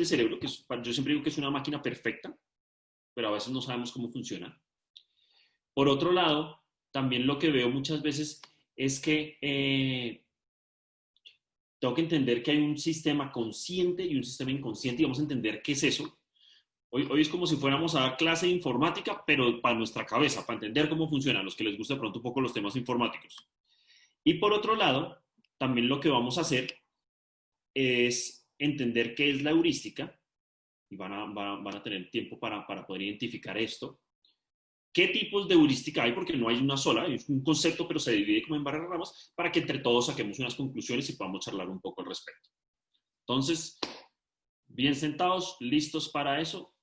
este cerebro, yo siempre digo que es una máquina perfecta, pero a veces no sabemos cómo funciona. Por otro lado, también lo que veo muchas veces es que tengo que entender que hay un sistema consciente y un sistema inconsciente y vamos a entender qué es eso. Hoy es como si fuéramos a dar clase de informática, pero para nuestra cabeza, para entender cómo funciona, a los que les gusta de pronto un poco los temas informáticos. Y por otro lado, también lo que vamos a hacer es entender qué es la heurística, y van a tener tiempo para poder identificar esto. ¿Qué tipos de heurística hay? Porque no hay una sola, es un concepto, pero se divide como en varias ramas para que entre todos saquemos unas conclusiones y podamos charlar un poco al respecto. Entonces, bien sentados, listos para eso.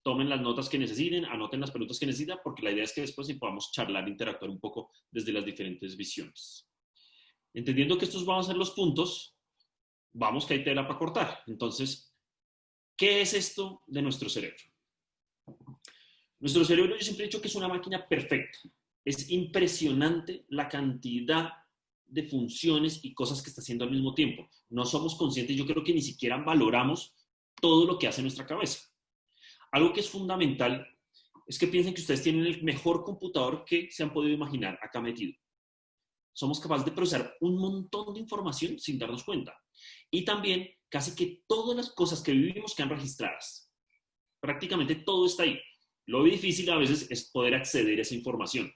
Tomen las notas que necesiten, anoten las preguntas que necesitan, porque la idea es que después sí podamos charlar, interactuar un poco desde las diferentes visiones. Entendiendo que estos van a ser los puntos, vamos que hay tela para cortar. Entonces, ¿qué es esto de nuestro cerebro? Nuestro cerebro, yo siempre he dicho que es una máquina perfecta. Es impresionante la cantidad de funciones y cosas que está haciendo al mismo tiempo. No somos conscientes, yo creo que ni siquiera valoramos todo lo que hace nuestra cabeza. Algo que es fundamental es que piensen que ustedes tienen el mejor computador que se han podido imaginar acá metido. Somos capaces de procesar un montón de información sin darnos cuenta. Y también casi que todas las cosas que vivimos quedan registradas. Prácticamente todo está ahí. Lo difícil a veces es poder acceder a esa información.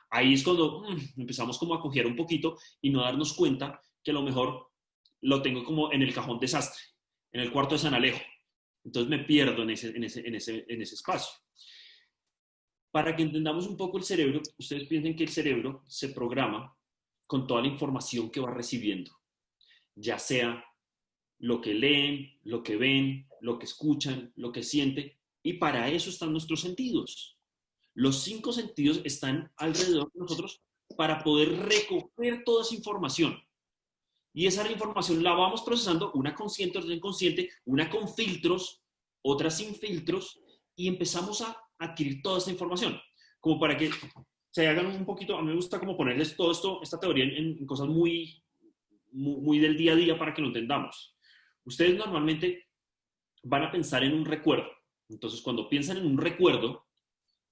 Ahí es cuando empezamos como a coger un poquito y no darnos cuenta que a lo mejor lo tengo como en el cajón desastre, en el cuarto de San Alejo. Entonces me pierdo en ese espacio. Para que entendamos un poco el cerebro, ustedes piensen que el cerebro se programa con toda la información que va recibiendo, ya sea lo que leen, lo que ven, lo que escuchan, lo que sienten, y para eso están nuestros sentidos. Los 5 sentidos están alrededor de nosotros para poder recoger toda esa información. Y esa información la vamos procesando, una consciente, otra inconsciente, una con filtros, otra sin filtros, y empezamos a adquirir toda esta información. Como para que se hagan un poquito, a mí me gusta como ponerles todo esto, esta teoría en cosas muy del día a día para que lo entendamos. Ustedes normalmente van a pensar en un recuerdo. Entonces, cuando piensan en un recuerdo,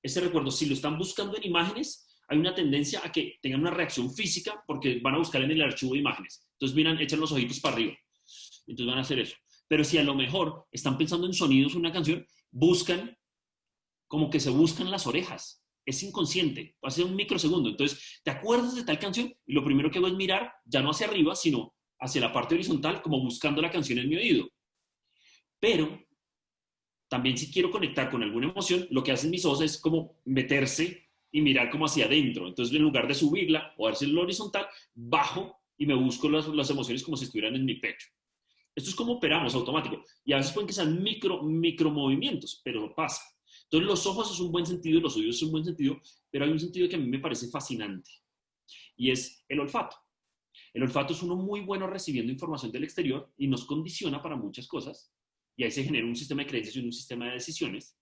ese recuerdo, si lo están buscando en imágenes, hay una tendencia a que tengan una reacción física porque van a buscar en el archivo de imágenes. Entonces, miran, echan los ojitos para arriba. Entonces van a hacer eso. Pero si a lo mejor están pensando en sonidos, una canción, buscan, como que se buscan las orejas. Es inconsciente, va a ser un microsegundo. Entonces, te acuerdas de tal canción y lo primero que hago es mirar, ya no hacia arriba, sino hacia la parte horizontal, como buscando la canción en mi oído. Pero también si quiero conectar con alguna emoción, lo que hacen mis ojos es como meterse y mirar como hacia adentro. Entonces, en lugar de subirla o darse el horizontal, bajo y me busco las emociones como si estuvieran en mi pecho. Esto es como operamos automático. Y a veces pueden que sean micro movimientos, pero pasa. Entonces, los ojos es un buen sentido, los oídos es un buen sentido, pero hay un sentido que a mí me parece fascinante. Y es el olfato. El olfato es uno muy bueno recibiendo información del exterior y nos condiciona para muchas cosas. Y ahí se genera un sistema de creencias y un sistema de decisiones.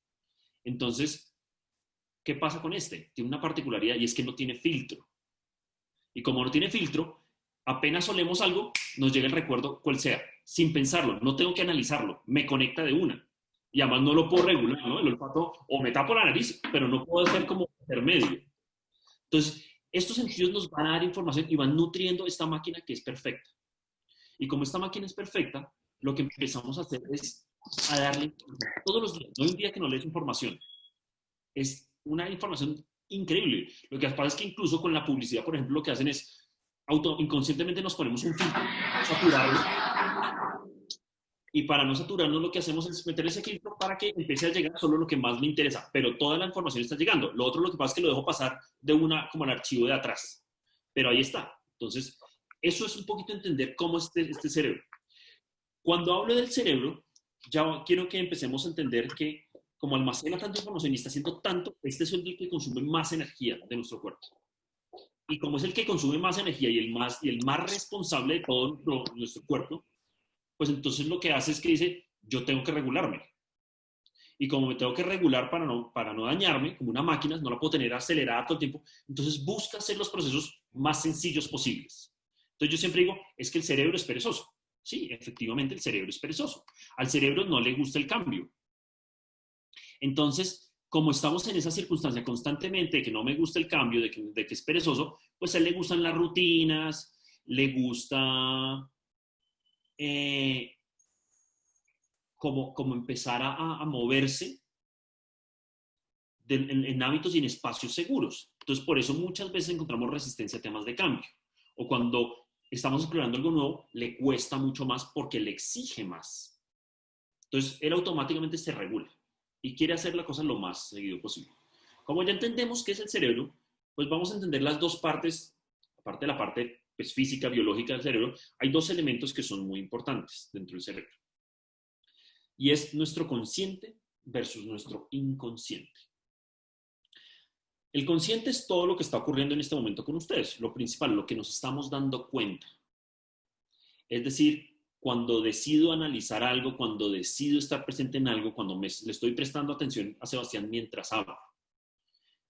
Entonces, ¿qué pasa con este? Tiene una particularidad y es que no tiene filtro. Y como no tiene filtro, apenas olemos algo, nos llega el recuerdo cual sea, sin pensarlo, no tengo que analizarlo, me conecta de una. Y además no lo puedo regular, ¿no? El olfato, o me tapo la nariz, pero no puedo hacer como intermedio. Entonces, estos sentidos nos van a dar información y van nutriendo esta máquina que es perfecta. Y como esta máquina es perfecta, lo que empezamos a hacer es a darle todos los días, no hay un día que no lees información. Es una información increíble. Lo que pasa es que incluso con la publicidad, por ejemplo, lo que hacen es inconscientemente nos ponemos un filtro, saturarlo, y para no saturarnos lo que hacemos es meter ese filtro para que empiece a llegar solo lo que más me interesa, pero toda la información está llegando. Lo otro lo que pasa es que lo dejo pasar de una como al archivo de atrás, pero ahí está. Entonces, eso es un poquito entender cómo es este cerebro. Cuando hablo del cerebro, ya quiero que empecemos a entender que como almacena tanta información y está haciendo tanto, este es el que consume más energía de nuestro cuerpo. Y como es el que consume más energía y el más responsable de todo nuestro cuerpo, pues entonces lo que hace es que dice, yo tengo que regularme. Y como me tengo que regular para no dañarme, como una máquina, no la puedo tener acelerada todo el tiempo, entonces busca hacer los procesos más sencillos posibles. Entonces yo siempre digo, es que el cerebro es perezoso. Sí, efectivamente el cerebro es perezoso. Al cerebro no le gusta el cambio. Entonces, como estamos en esa circunstancia constantemente de que no me gusta el cambio, de que es perezoso, pues a él le gustan las rutinas, le gusta eh, como empezar a moverse en hábitos y en espacios seguros. Entonces, por eso muchas veces encontramos resistencia a temas de cambio. O cuando estamos explorando algo nuevo, le cuesta mucho más porque le exige más. Entonces, él automáticamente se regula y quiere hacer la cosa lo más seguido posible. Como ya entendemos qué es el cerebro, pues vamos a entender las dos partes, aparte de la parte pues, física, biológica del cerebro, hay dos elementos que son muy importantes dentro del cerebro. Y es nuestro consciente versus nuestro inconsciente. El consciente es todo lo que está ocurriendo en este momento con ustedes, lo principal, lo que nos estamos dando cuenta. Es decir, cuando decido analizar algo, cuando decido estar presente en algo, cuando le estoy prestando atención a Sebastián mientras hablo.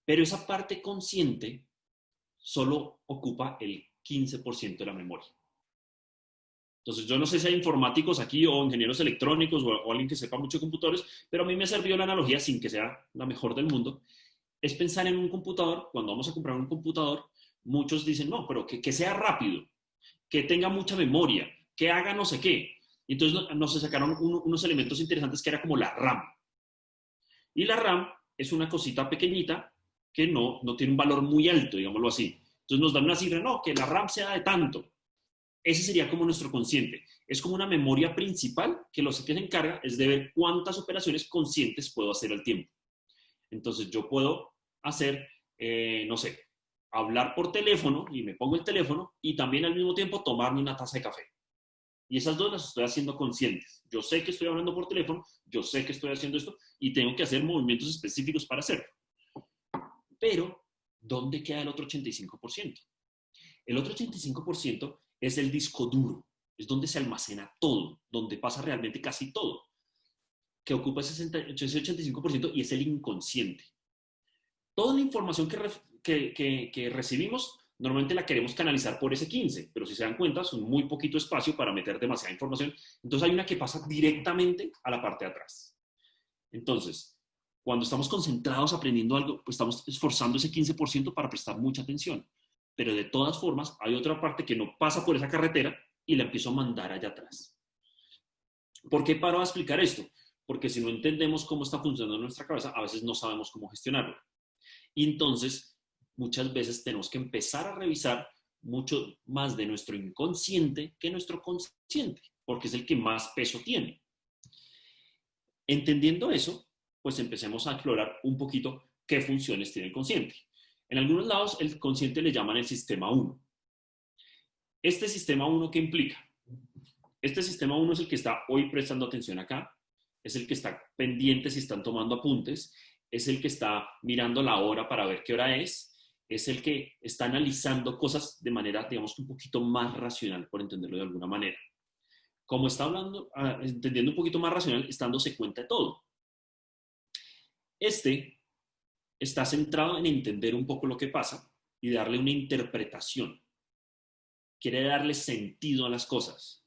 Pero esa parte consciente solo ocupa el 15% de la memoria. Entonces, yo no sé si hay informáticos aquí o ingenieros electrónicos o alguien que sepa mucho de computadores, pero a mí me sirvió la analogía, sin que sea la mejor del mundo, es pensar en un computador. Cuando vamos a comprar un computador, muchos dicen, no, pero que sea rápido, que tenga mucha memoria, que haga no sé qué. Y entonces nos sacaron unos elementos interesantes que era como la RAM. Y la RAM es una cosita pequeñita que no tiene un valor muy alto, digámoslo así. Entonces nos dan una cifra, no, que la RAM sea de tanto. Ese sería como nuestro consciente. Es como una memoria principal que lo que se encarga es de ver cuántas operaciones conscientes puedo hacer al tiempo. Entonces yo puedo hacer, no sé, hablar por teléfono y me pongo el teléfono y también al mismo tiempo tomarme una taza de café. Y esas dos las estoy haciendo conscientes. Yo sé que estoy hablando por teléfono, yo sé que estoy haciendo esto y tengo que hacer movimientos específicos para hacerlo. Pero, ¿dónde queda el otro 85%? El otro 85% es el disco duro, es donde se almacena todo, donde pasa realmente casi todo, que ocupa ese 85% y es el inconsciente. Toda la información que recibimos normalmente la queremos canalizar por ese 15, pero si se dan cuenta, son muy poquito espacio para meter demasiada información. Entonces hay una que pasa directamente a la parte de atrás. Entonces, cuando estamos concentrados aprendiendo algo, pues estamos esforzando ese 15% para prestar mucha atención. Pero de todas formas, hay otra parte que no pasa por esa carretera y la empiezo a mandar allá atrás. ¿Por qué paro a explicar esto? Porque si no entendemos cómo está funcionando nuestra cabeza, a veces no sabemos cómo gestionarlo. Y entonces, muchas veces tenemos que empezar a revisar mucho más de nuestro inconsciente que nuestro consciente, porque es el que más peso tiene. Entendiendo eso, pues empecemos a explorar un poquito qué funciones tiene el consciente. En algunos lados, el consciente le llaman el sistema 1. Este sistema 1, ¿qué implica? Este sistema 1 es el que está hoy prestando atención acá, es el que está pendiente si están tomando apuntes, es el que está mirando la hora para ver qué hora es el que está analizando cosas de manera, digamos, un poquito más racional, por entenderlo de alguna manera. Como está hablando, entendiendo un poquito más racional, está dándose cuenta de todo. Este está centrado en entender un poco lo que pasa y darle una interpretación. Quiere darle sentido a las cosas.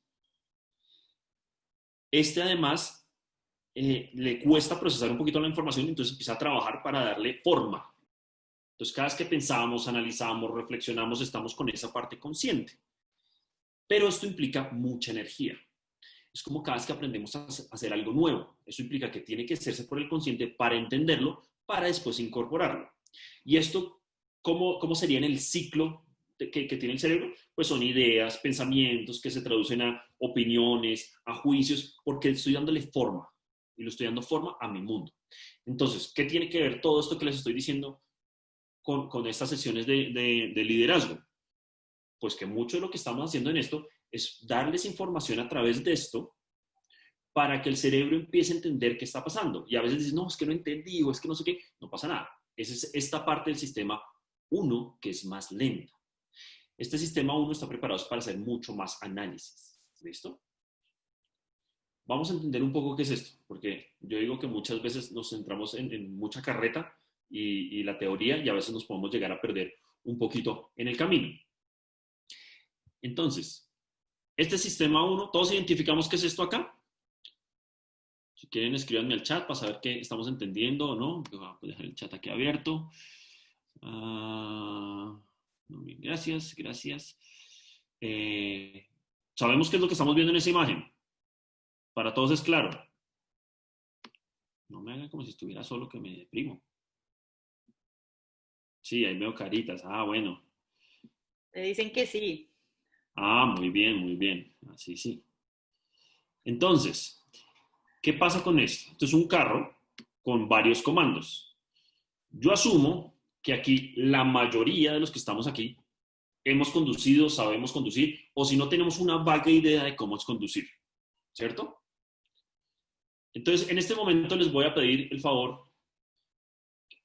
Este además le cuesta procesar un poquito la información, entonces empieza a trabajar para darle forma. Entonces cada vez que pensamos, analizamos, reflexionamos, estamos con esa parte consciente. Pero esto implica mucha energía. Es como cada vez que aprendemos a hacer algo nuevo. Eso implica que tiene que hacerse por el consciente para entenderlo, para después incorporarlo. Y esto, ¿cómo sería en el ciclo que tiene el cerebro? Pues son ideas, pensamientos que se traducen a opiniones, a juicios, porque estoy dándole forma. Y lo estoy dando forma a mi mundo. Entonces, ¿qué tiene que ver todo esto que les estoy diciendo con estas sesiones de liderazgo? Pues que mucho de lo que estamos haciendo en esto es darles información a través de esto para que el cerebro empiece a entender qué está pasando. Y a veces dices, no, es que no entendí, o es que no sé qué. No pasa nada. Esa es esta parte del sistema 1 que es más lenta. Este sistema 1 está preparado para hacer mucho más análisis. ¿Listo? Vamos a entender un poco qué es esto, porque yo digo que muchas veces nos centramos en mucha carreta y la teoría, y a veces nos podemos llegar a perder un poquito en el camino. Entonces, Este sistema 1, todos identificamos qué es esto acá. Si quieren, escríbanme al chat para saber qué estamos entendiendo o no. Voy a dejar el chat aquí abierto. Muy bien, gracias, gracias. Sabemos qué es lo que estamos viendo en esa imagen. Para todos es claro. No me hagan como si estuviera solo, que me deprimo. Sí, ahí veo caritas. Ah, bueno. Te dicen que sí. Ah, muy bien, muy bien. Así sí. Entonces, ¿qué pasa con esto? Esto es un carro con varios comandos. Yo asumo que aquí la mayoría de los que estamos aquí hemos conducido, sabemos conducir, o si no tenemos una vaga idea de cómo es conducir, ¿cierto? Entonces, en este momento les voy a pedir el favor,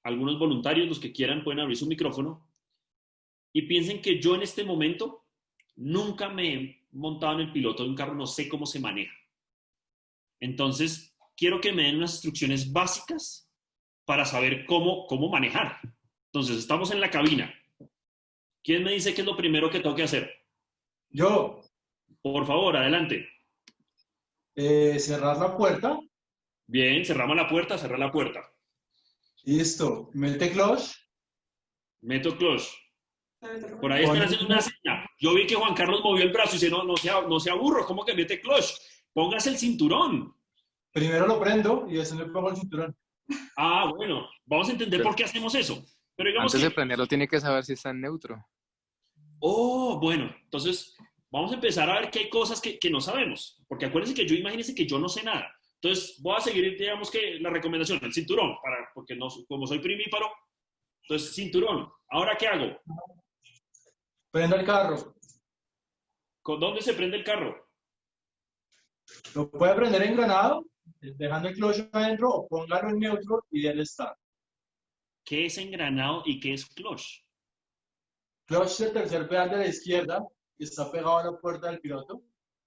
algunos voluntarios, los que quieran, pueden abrir su micrófono y piensen que yo en este momento nunca me he montado en el piloto de un carro, no sé cómo se maneja. Entonces, quiero que me den unas instrucciones básicas para saber cómo manejar. Entonces, estamos en la cabina. ¿Quién me dice qué es lo primero que tengo que hacer? Yo, Por favor, adelante. cerrar la puerta. Bien, cerramos la puerta, cerrar la puerta. Listo. Mete clutch. Meto clutch. Por ahí están Pon- haciendo una señal. Yo vi que Juan Carlos movió el brazo y dice, no sea burro, ¿cómo que mete clutch? Póngase el cinturón. Primero lo prendo y después le pongo el cinturón. Ah, bueno, vamos a entender por qué hacemos eso. Pero digamos Antes de que, prenderlo tiene que saber si está en neutro. oh, bueno, entonces vamos a empezar a ver que hay cosas que no sabemos. Porque acuérdense que imagínense que yo no sé nada. Entonces voy a seguir, digamos que la recomendación, el cinturón, porque no, como soy primíparo, entonces cinturón. ¿Ahora qué hago? Prendo el carro. ¿Con dónde se prende el carro? Lo puede prender engranado, dejando el clutch adentro, o póngalo en neutro y déle start. ¿Qué es engranado y qué es clutch? Clutch del tercer pedal de la izquierda y está pegado a la puerta del piloto.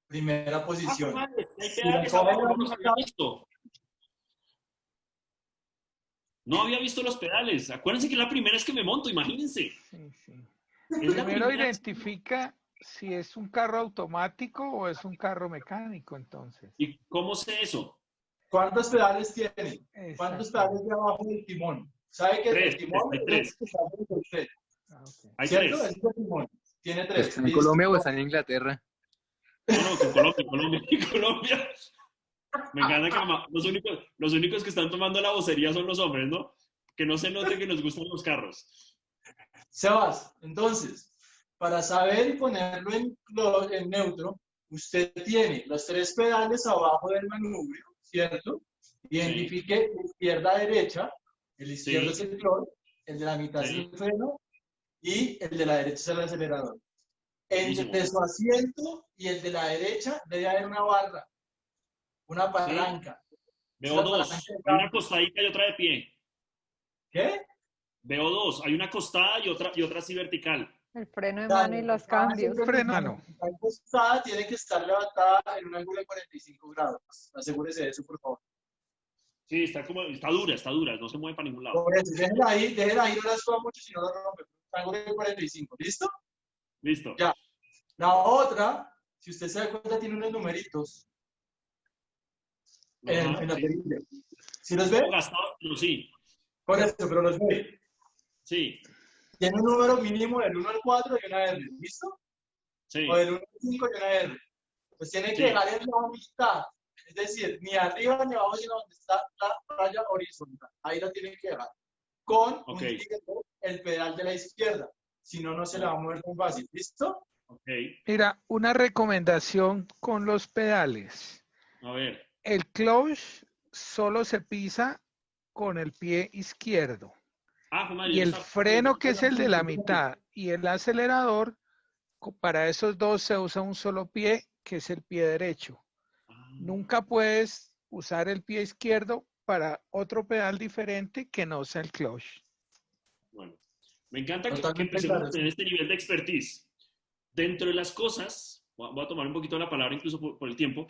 Primera posición. Madre, hay Si pedales la abajo, coge no la los había mitad, visto. No había visto los pedales. Acuérdense que es la primera vez que me monto, imagínense. Sí, sí. Es la Primero primera vez. identifica si es un carro automático o es un carro mecánico, entonces. ¿Y cómo sé eso? ¿cuántos pedales tiene? ¿Cuántos Exacto. pedales de abajo del timón? ¿Sabe que Tres, el timón hay es tres. el que está frente a usted? Ah, ok. Hay ¿Cierto? tres. Ese es el timón. Tiene tres. ¿Está en Listo. Colombia o está en Inglaterra? No, que Colombia. Me encanta que los únicos que están tomando la vocería son los hombres, ¿no? Que no se note que nos gustan los carros. Sebas, entonces, para saber y ponerlo en neutro, usted tiene los tres pedales abajo del manubrio, ¿cierto? Identifique izquierda-derecha, el izquierdo es el clutch, el de la mitad es el freno y el de la derecha es el acelerador. Entre Buenísimo. su asiento y el de la derecha debe haber una barra, una palanca. Veo Una dos. palanca de Hay una cambio. acostadita y otra de pie. ¿Qué? Veo dos. Hay una acostada y otra así vertical. El freno de Dale, mano y los la cambios. Freno. está acostada, tiene que estar levantada en un ángulo de 45 grados. Asegúrese de eso, por favor. Sí, está dura, no se mueve para ningún lado. Por eso, déjela ahí, no la suba mucho, si no la rompe. Ángulo de 45, ¿listo? Listo. Ya. La otra, si usted se da cuenta, tiene unos numeritos en la Sí. perilla. ¿Sí los ve? No gastado, pero sí. Por eso, pero los ve. Sí, Tiene un número mínimo del 1 al 4 y una R, ¿listo? sí. O del 1 al 5 y una R. Pues tiene que Sí. dejar en la mitad. Es decir, ni arriba ni abajo, sino donde está la raya horizontal. Ahí la tiene que dejar. Con Ok. un indicador, el pedal de la izquierda. Si no, no se le va a mover tan fácil. ¿Listo? Ok. Mira, una recomendación con los pedales. A ver. El clutch solo se pisa con el pie izquierdo. Ah, Juan Mario, Y yo el estaba- freno, que es el de la mitad, y el acelerador, para esos dos se usa un solo pie, que es el pie derecho. Nunca puedes usar el pie izquierdo para otro pedal diferente que no sea el clutch. Bueno, me encanta que Totalmente empecemos claro, a tener sí. este nivel de expertise. Dentro de las cosas, voy a tomar un poquito la palabra incluso por el tiempo,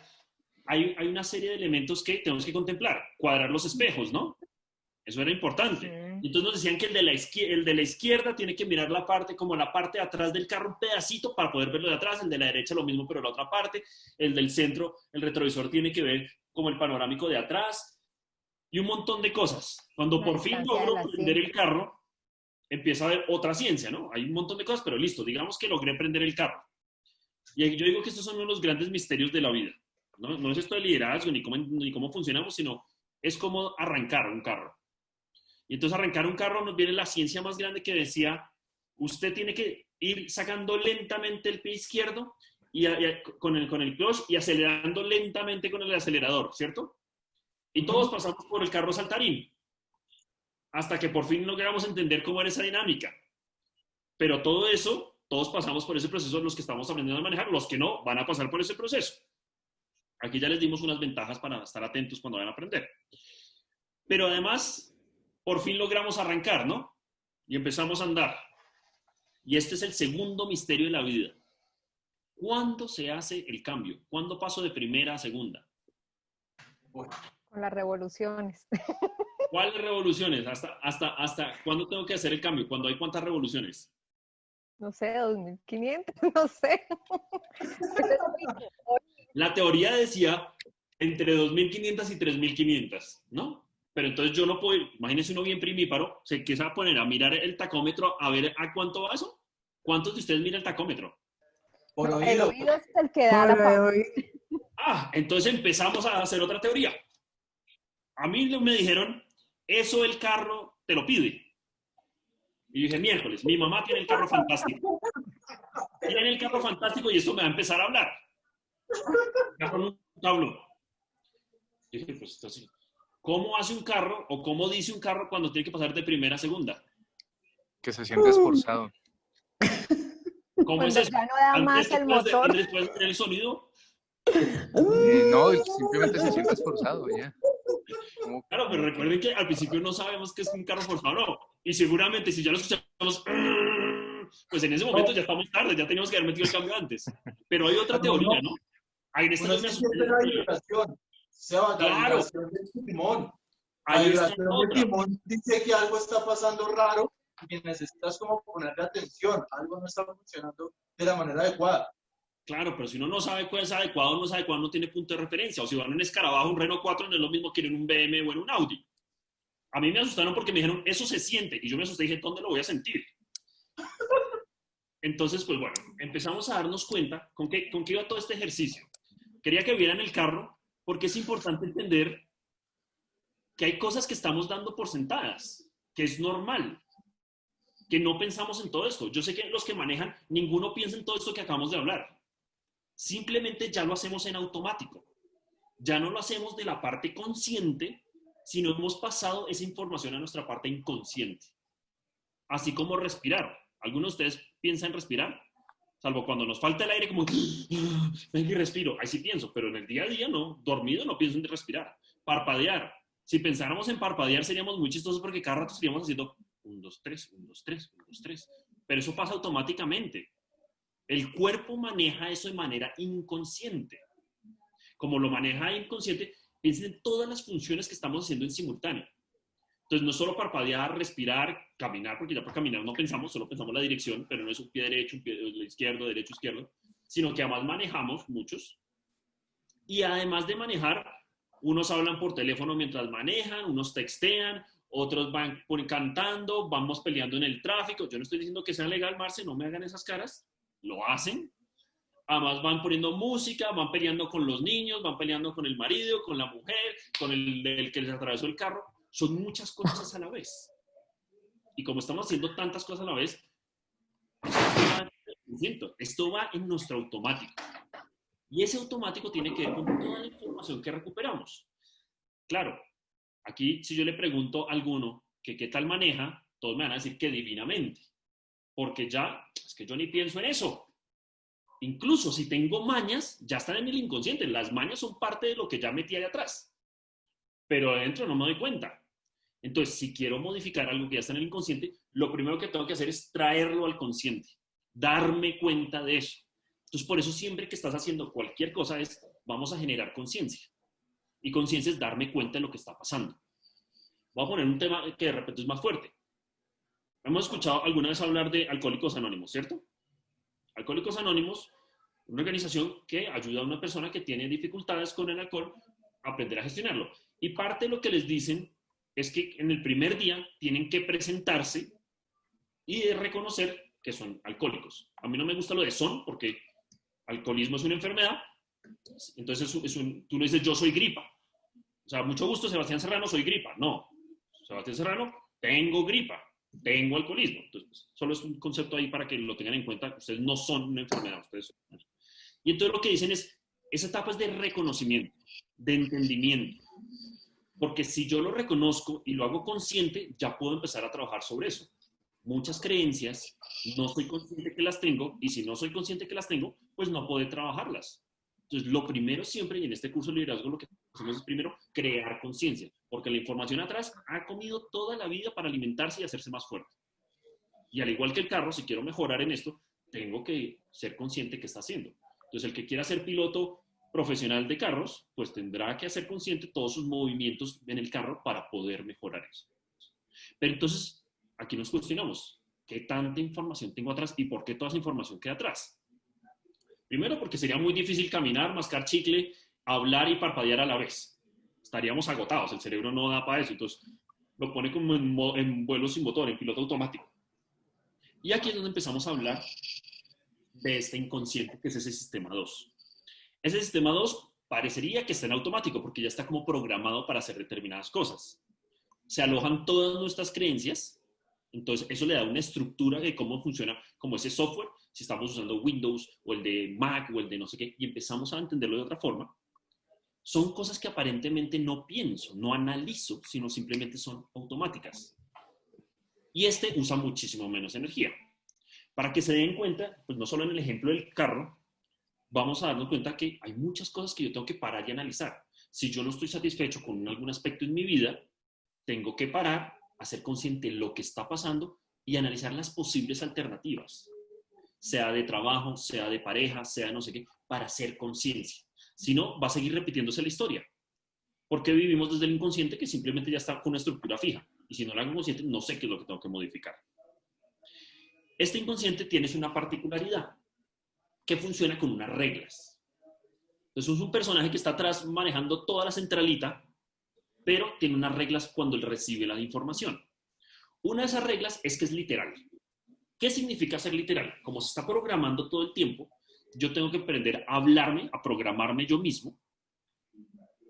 hay una serie de elementos que tenemos que contemplar. Cuadrar los espejos, ¿no? Eso era importante. Sí. Entonces nos decían que el de la izquierda tiene que mirar la parte, como la parte de atrás del carro, un pedacito para poder verlo de atrás. El de la derecha lo mismo, pero la otra parte. El del centro, el retrovisor tiene que ver como el panorámico de atrás. Y un montón de cosas. Cuando La por fin distancia de logro la prender el cinta. carro, empieza a haber otra ciencia, ¿no? Hay un montón de cosas, pero listo, digamos que logré prender el carro. Y yo digo que estos son uno de los grandes misterios de la vida. No es esto de liderazgo ni cómo funcionamos, sino es cómo arrancar un carro. Y entonces arrancar un carro nos viene la ciencia más grande que decía, usted tiene que ir sacando lentamente el pie izquierdo con el clutch y acelerando lentamente con el acelerador, ¿cierto? Y todos pasamos por el carro saltarín, hasta que por fin logramos entender cómo era esa dinámica. Pero todo eso, todos pasamos por ese proceso, los que estamos aprendiendo a manejar, los que no, van a pasar por ese proceso. Aquí ya les dimos unas ventajas para estar atentos cuando vayan a aprender. Pero además, por fin logramos arrancar, ¿no? Y empezamos a andar. Y este es el segundo misterio de la vida. ¿Cuándo se hace el cambio? ¿Cuándo paso de primera a segunda? Con las revoluciones. ¿Cuáles revoluciones? ¿Hasta cuándo tengo que hacer el cambio? ¿Cuándo hay cuántas revoluciones? No sé, 2500, no sé. La teoría decía entre 2500 y 3500, ¿no? Pero entonces yo no puedo, imagínense uno bien primíparo, se empieza a poner a mirar el tacómetro, a ver a cuánto va eso. ¿Cuántos de ustedes miran el tacómetro? Por El oído. oído es el que da la pauta. Entonces empezamos a hacer otra teoría. A mí me dijeron, eso el carro te lo pide. Y yo dije, miércoles, mi mamá tiene el carro fantástico. Tiene el carro fantástico y esto me va a empezar a hablar. Ya con un tablón. Y dije, pues esto sí. ¿Cómo hace un carro o cómo dice un carro cuando tiene que pasar de primera a segunda? Que se siente esforzado. ¿Cómo Cuando es eso? ya no da más el motor. Antes puedes tener el sonido. No, simplemente se siente esforzado, ya. Claro, pero recuerden que al principio no sabemos qué es un carro forzado o no. Y seguramente si ya lo escuchamos, pues en ese momento ya estamos tarde, ya teníamos que haber metido el cambio antes. Pero hay otra teoría, ¿no? Ahí en esta Uno no me sí asusté. siente la vibración. Seba, la Claro. vibración del timón. La Ahí está vibración del otra. timón dice que algo está pasando raro y necesitas como ponerle atención. Algo no está funcionando de la manera adecuada. Claro, pero si uno no sabe cuál es adecuado o no es adecuado, no tiene punto de referencia. O si van en un escarabajo, un Renault 4, no es lo mismo que en un BMW o en un Audi. A mí me asustaron porque me dijeron, eso se siente. Y yo me asusté y dije, ¿dónde lo voy a sentir? Entonces, pues bueno, empezamos a darnos cuenta con qué iba todo este ejercicio. Quería que vieran el carro porque es importante entender que hay cosas que estamos dando por sentadas, que es normal, que no pensamos en todo esto. Yo sé que los que manejan, ninguno piensa en todo esto que acabamos de hablar. Simplemente ya lo hacemos en automático. Ya no lo hacemos de la parte consciente, sino hemos pasado esa información a nuestra parte inconsciente. Así como respirar. ¿Algunos de ustedes piensan en respirar? Salvo cuando nos falta el aire, como, ven y respiro. Ahí sí pienso, pero en el día a día no. Dormido no pienso en respirar. Parpadear. Si pensáramos en parpadear seríamos muy chistosos porque cada rato estaríamos haciendo 1, 2, 3, 1, 2, 3, 1, 2, 3. Pero eso pasa automáticamente. El cuerpo maneja eso de manera inconsciente. Como lo maneja inconsciente, piensen en todas las funciones que estamos haciendo en simultáneo. Entonces, no solo parpadear, respirar, caminar, porque ya por caminar no pensamos, solo pensamos la dirección, pero no es un pie derecho, un pie izquierdo, derecho, izquierdo, sino que además manejamos muchos. Y además de manejar, unos hablan por teléfono mientras manejan, unos textean, otros van cantando, vamos peleando en el tráfico. Yo no estoy diciendo que sea legal, Marce, no me hagan esas caras. Lo hacen. Además van poniendo música, van peleando con los niños, van peleando con el marido, con la mujer, con el que les atravesó el carro. Son muchas cosas a la vez. Y como estamos haciendo tantas cosas a la vez, esto va en nuestro automático. Y ese automático tiene que ver con toda la información que recuperamos. Claro, aquí si yo le pregunto a alguno que qué tal maneja, todos me van a decir que divinamente. Porque ya, es que yo ni pienso en eso. Incluso si tengo mañas, ya están en el inconsciente. Las mañas son parte de lo que ya metí ahí atrás. Pero adentro no me doy cuenta. Entonces, si quiero modificar algo que ya está en el inconsciente, lo primero que tengo que hacer es traerlo al consciente. Darme cuenta de eso. Entonces, por eso siempre que estás haciendo cualquier cosa vamos a generar conciencia. Y conciencia es darme cuenta de lo que está pasando. Voy a poner un tema que de repente es más fuerte. Hemos escuchado alguna vez hablar de Alcohólicos Anónimos, ¿cierto? Alcohólicos Anónimos, una organización que ayuda a una persona que tiene dificultades con el alcohol a aprender a gestionarlo. Y parte de lo que les dicen es que en el primer día tienen que presentarse y de reconocer que son alcohólicos. A mí no me gusta lo de son, porque alcoholismo es una enfermedad, entonces tú no dices yo soy gripa. O sea, mucho gusto, Sebastián Serrano, soy gripa. No, Sebastián Serrano, tengo gripa, tengo alcoholismo. Entonces, solo es un concepto ahí para que lo tengan en cuenta. Ustedes no son una enfermedad, ustedes son. Y entonces lo que dicen es, esa etapa es de reconocimiento, de entendimiento. Porque si yo lo reconozco y lo hago consciente, ya puedo empezar a trabajar sobre eso. Muchas creencias no soy consciente que las tengo, y si no soy consciente que las tengo, pues no puedo trabajarlas. Entonces, lo primero siempre, y en este curso de liderazgo lo que hacemos es primero crear conciencia, porque la información atrás ha comido toda la vida para alimentarse y hacerse más fuerte. Y al igual que el carro, si quiero mejorar en esto, tengo que ser consciente que está haciendo. Entonces, el que quiera ser piloto profesional de carros, pues tendrá que hacer consciente todos sus movimientos en el carro para poder mejorar eso. Pero entonces, aquí nos cuestionamos, ¿qué tanta información tengo atrás y por qué toda esa información queda atrás? Primero, porque sería muy difícil caminar, mascar chicle, hablar y parpadear a la vez. Estaríamos agotados, el cerebro no da para eso, entonces lo pone como en vuelo sin motor, en piloto automático. Y aquí es donde empezamos a hablar de este inconsciente, que es ese sistema 2. Ese sistema 2 parecería que está en automático, porque ya está como programado para hacer determinadas cosas. Se alojan todas nuestras creencias, entonces eso le da una estructura de cómo funciona como ese software, si estamos usando Windows o el de Mac o el de no sé qué, y empezamos a entenderlo de otra forma. Son cosas que aparentemente no pienso, no analizo, sino simplemente son automáticas. Y este usa muchísimo menos energía. Para que se den cuenta, pues no solo en el ejemplo del carro, vamos a darnos cuenta que hay muchas cosas que yo tengo que parar y analizar. Si yo no estoy satisfecho con algún aspecto en mi vida, tengo que parar, hacer consciente de lo que está pasando y analizar las posibles alternativas, sea de trabajo, sea de pareja, sea no sé qué, para hacer conciencia. Si no, va a seguir repitiéndose la historia. Porque vivimos desde el inconsciente que simplemente ya está con una estructura fija. Y si no la hago consciente, no sé qué es lo que tengo que modificar. Este inconsciente tiene una particularidad, que funciona con unas reglas. Entonces es un personaje que está atrás manejando toda la centralita, pero tiene unas reglas cuando él recibe la información. Una de esas reglas es que es literal. ¿Qué significa ser literal? Como se está programando todo el tiempo, yo tengo que aprender a hablarme, a programarme yo mismo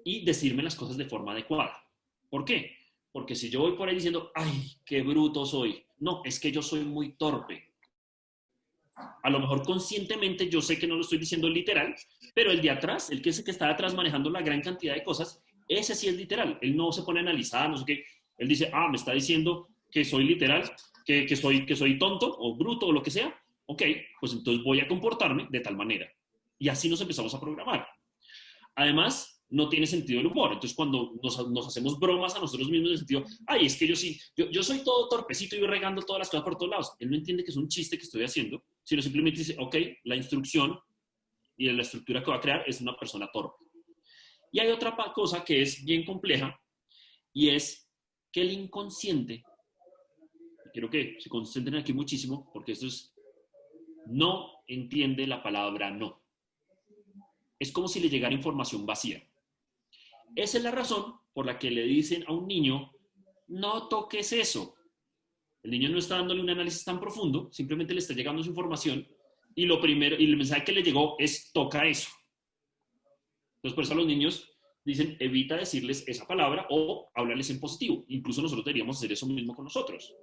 y decirme las cosas de forma adecuada. ¿Por qué? Porque si yo voy por ahí diciendo, ¡ay, qué bruto soy! No, es que yo soy muy torpe. A lo mejor conscientemente yo sé que no lo estoy diciendo literal, pero el de atrás, el que es el que está atrás manejando la gran cantidad de cosas, ese sí es literal. Él no se pone a analizar, no sé qué. Él dice, me está diciendo que soy literal, que soy tonto o bruto o lo que sea. Ok, pues entonces voy a comportarme de tal manera. Y así nos empezamos a programar. Además, no tiene sentido el humor. Entonces, cuando nos hacemos bromas a nosotros mismos en el sentido, ay, es que yo soy todo torpecito y voy regando todas las cosas por todos lados. Él no entiende que es un chiste que estoy haciendo, sino simplemente dice, ok, la instrucción y la estructura que va a crear es una persona torpe. Y hay otra cosa que es bien compleja, y es que el inconsciente, quiero que se concentren aquí muchísimo, porque esto no entiende la palabra no. Es como si le llegara información vacía. Esa es la razón por la que le dicen a un niño, no toques eso. El niño no está dándole un análisis tan profundo, simplemente le está llegando su información y el mensaje que le llegó es toca eso. Entonces, por eso a los niños dicen, evita decirles esa palabra o háblales en positivo. Incluso nosotros deberíamos hacer eso mismo con nosotros.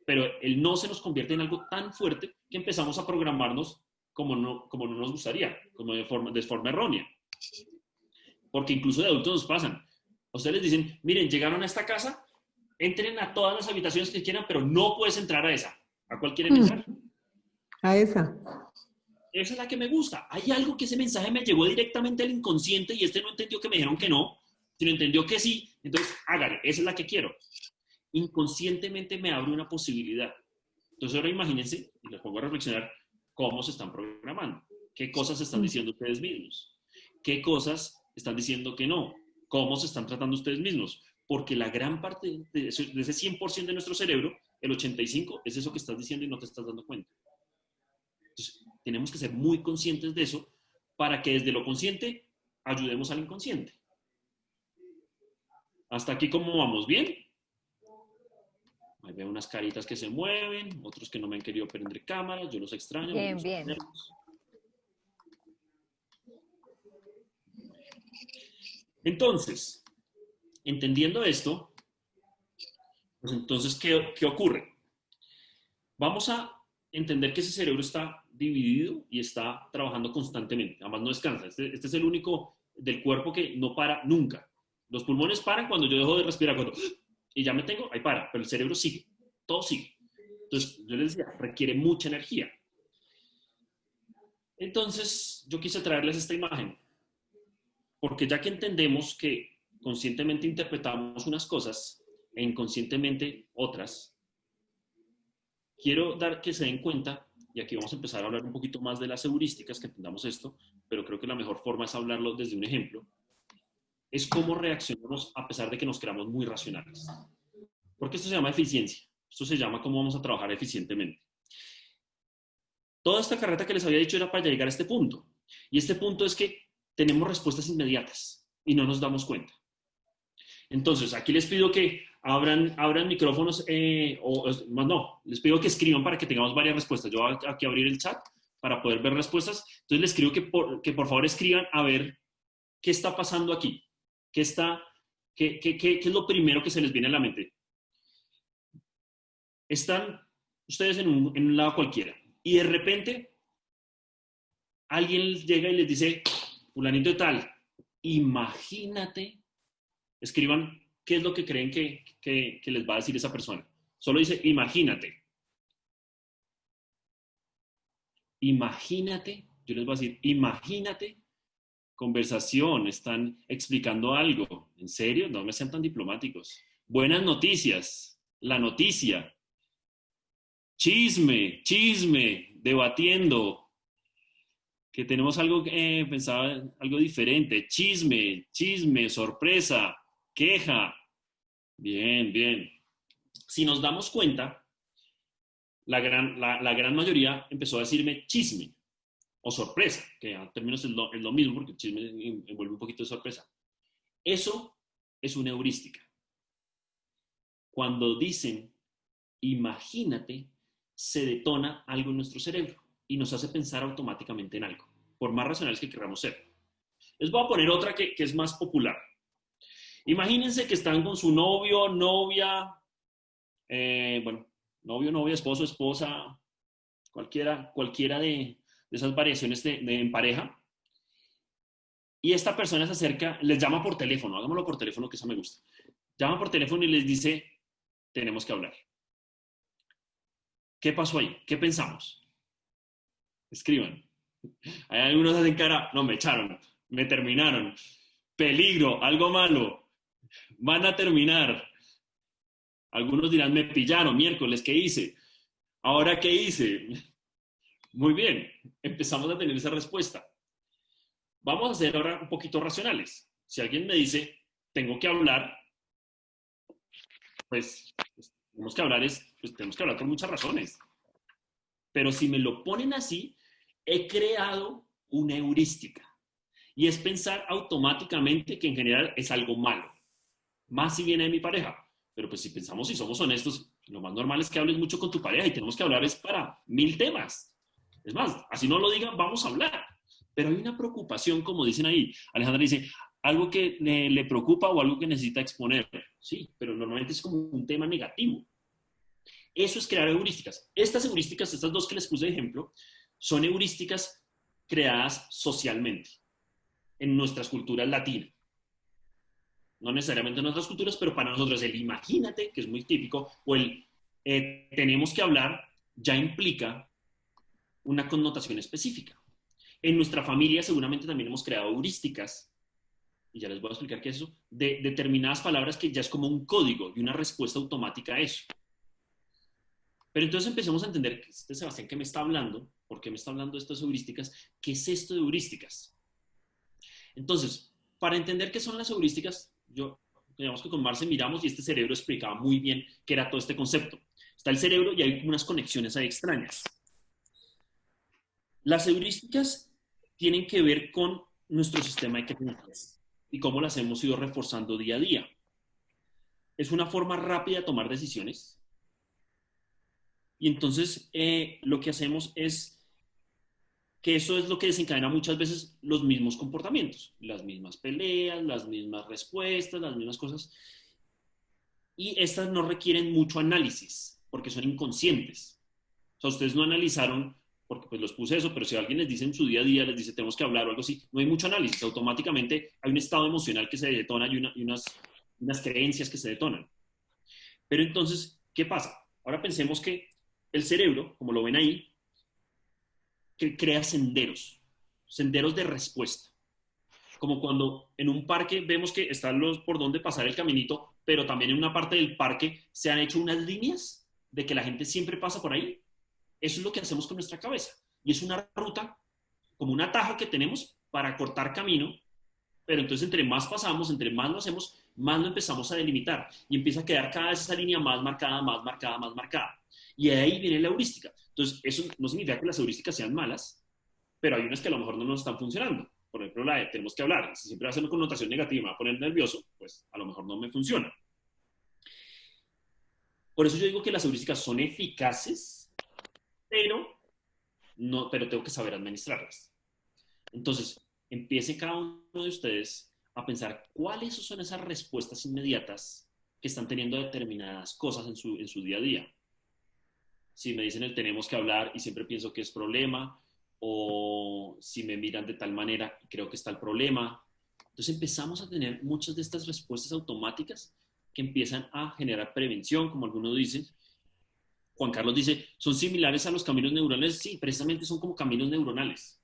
Pero el no se nos convierte en algo tan fuerte que empezamos a programarnos como no nos gustaría, como de forma errónea. Porque incluso de adultos nos pasan. A ustedes les dicen, miren, llegaron a esta casa, entren a todas las habitaciones que quieran, pero no puedes entrar a esa. ¿A cuál quieren entrar? A esa. Esa es la que me gusta. Hay algo que ese mensaje me llegó directamente al inconsciente y no entendió que me dijeron que no, sino entendió que sí. Entonces, hágale, esa es la que quiero. Inconscientemente me abre una posibilidad. Entonces ahora imagínense, y les pongo a reflexionar, cómo se están programando. ¿Qué cosas están diciendo ustedes mismos? ¿Qué cosas están diciendo que no? ¿Cómo se están tratando ustedes mismos? porque la gran parte de ese 100% de nuestro cerebro, el 85% es eso que estás diciendo y no te estás dando cuenta. Entonces, tenemos que ser muy conscientes de eso para que desde lo consciente ayudemos al inconsciente. ¿Hasta aquí cómo vamos? ¿Bien? Ahí veo unas caritas que se mueven, otros que no me han querido prender cámaras, yo los extraño. Bien, bien. Entonces, entendiendo esto, pues entonces, ¿qué ocurre? Vamos a entender que ese cerebro está dividido y está trabajando constantemente, además no descansa. Este es el único del cuerpo que no para nunca. Los pulmones paran cuando yo dejo de respirar, y ya me tengo, ahí para, pero el cerebro sigue, todo sigue. Entonces, yo les decía, requiere mucha energía. Entonces, yo quise traerles esta imagen, porque ya que entendemos que conscientemente interpretamos unas cosas e inconscientemente otras, quiero dar que se den cuenta, y aquí vamos a empezar a hablar un poquito más de las heurísticas, que entendamos esto, pero creo que la mejor forma es hablarlo desde un ejemplo, es cómo reaccionamos a pesar de que nos creamos muy racionales. Porque esto se llama eficiencia, esto se llama cómo vamos a trabajar eficientemente. Toda esta carreta que les había dicho era para llegar a este punto, y este punto es que tenemos respuestas inmediatas y no nos damos cuenta. Entonces, aquí les pido que abran micrófonos, más no, les pido que escriban para que tengamos varias respuestas. Yo voy aquí a abrir el chat para poder ver respuestas. Entonces, les escribo que por favor escriban a ver qué está pasando aquí. ¿Qué es lo primero que se les viene a la mente? Están ustedes en un lado cualquiera y de repente alguien llega y les dice, fulanito de tal, imagínate, escriban qué es lo que creen que les va a decir esa persona. Solo dice, imagínate. Imagínate, yo les voy a decir, imagínate, conversación, están explicando algo. ¿En serio? No me sean tan diplomáticos. Buenas noticias, la noticia. Chisme, debatiendo. Que tenemos algo pensado, algo diferente. Chisme, sorpresa, queja. Bien. Si nos damos cuenta, la gran mayoría empezó a decirme chisme o sorpresa, que a términos es lo mismo porque el chisme envuelve un poquito de sorpresa. Eso es una heurística. Cuando dicen imagínate, se detona algo en nuestro cerebro y nos hace pensar automáticamente en algo, por más racionales que queramos ser. Les voy a poner otra que es más popular. Imagínense que están con su novio, novia, novio, novia, esposo, esposa, cualquiera de esas variaciones en pareja. Y esta persona se acerca, les llama por teléfono, hagámoslo por teléfono, que eso me gusta. Llama por teléfono y les dice, tenemos que hablar. ¿Qué pasó ahí? ¿Qué pensamos? Escriban. Hay algunos hacen cara, no, me echaron, me terminaron. Peligro, algo malo. Van a terminar. Algunos dirán, me pillaron, miércoles, ¿qué hice? ¿Ahora qué hice? Muy bien, empezamos a tener esa respuesta. Vamos a ser ahora un poquito racionales. Si alguien me dice, tengo que hablar, pues tenemos que hablar por muchas razones. Pero si me lo ponen así, he creado una heurística. Y es pensar automáticamente que en general es algo malo. Más si viene de mi pareja. Pero pues si pensamos, si somos honestos, lo más normal es que hables mucho con tu pareja y tenemos que hablar es para 1000 temas. Es más, así no lo digan, vamos a hablar. Pero hay una preocupación, como dicen ahí. Alejandra dice, algo que le preocupa o algo que necesita exponer. Sí, pero normalmente es como un tema negativo. Eso es crear heurísticas. Estas heurísticas, estas dos que les puse de ejemplo, son heurísticas creadas socialmente en nuestras culturas latinas. No necesariamente en otras culturas, pero para nosotros el imagínate, que es muy típico, o el tenemos que hablar, ya implica una connotación específica. En nuestra familia seguramente también hemos creado heurísticas, y ya les voy a explicar qué es eso, de determinadas palabras que ya es como un código y una respuesta automática a eso. Pero entonces empecemos a entender, Sebastián, ¿qué me está hablando? ¿Por qué me está hablando de estas heurísticas? ¿Qué es esto de heurísticas? Entonces, para entender qué son las heurísticas, yo digamos que con Marce miramos y este cerebro explicaba muy bien qué era todo este concepto. Está el cerebro y hay unas conexiones ahí extrañas. Las heurísticas tienen que ver con nuestro sistema de creencias y cómo las hemos ido reforzando día a día. Es una forma rápida de tomar decisiones. Y entonces lo que hacemos es que eso es lo que desencadena muchas veces los mismos comportamientos, las mismas peleas, las mismas respuestas, las mismas cosas. Y estas no requieren mucho análisis, porque son inconscientes. O sea, ustedes no analizaron, porque pues los puse eso, pero si alguien les dice en su día a día, les dice tenemos que hablar o algo así, no hay mucho análisis. Automáticamente hay un estado emocional que se detona y unas creencias que se detonan. Pero entonces, ¿qué pasa? Ahora pensemos que el cerebro, como lo ven ahí, que crea senderos de respuesta. Como cuando en un parque vemos que están por donde pasar el caminito, pero también en una parte del parque se han hecho unas líneas de que la gente siempre pasa por ahí. Eso es lo que hacemos con nuestra cabeza. Y es una ruta, como un atajo que tenemos para cortar camino, pero entonces entre más pasamos, entre más lo hacemos, más lo empezamos a delimitar. Y empieza a quedar cada vez esa línea más marcada, más marcada, más marcada. Y de ahí viene la heurística. Entonces, eso no significa que las heurísticas sean malas, pero hay unas que a lo mejor no nos están funcionando. Por ejemplo, la de tenemos que hablar. Si siempre va a ser una connotación negativa y me va a poner nervioso, pues a lo mejor no me funciona. Por eso yo digo que las heurísticas son eficaces, pero tengo que saber administrarlas. Entonces, empiece cada uno de ustedes a pensar cuáles son esas respuestas inmediatas que están teniendo determinadas cosas en su día a día. Si me dicen el tenemos que hablar y siempre pienso que es problema, o si me miran de tal manera, creo que está el problema. Entonces empezamos a tener muchas de estas respuestas automáticas que empiezan a generar prevención, como algunos dicen. Juan Carlos dice, ¿son similares a los caminos neuronales? Sí, precisamente son como caminos neuronales.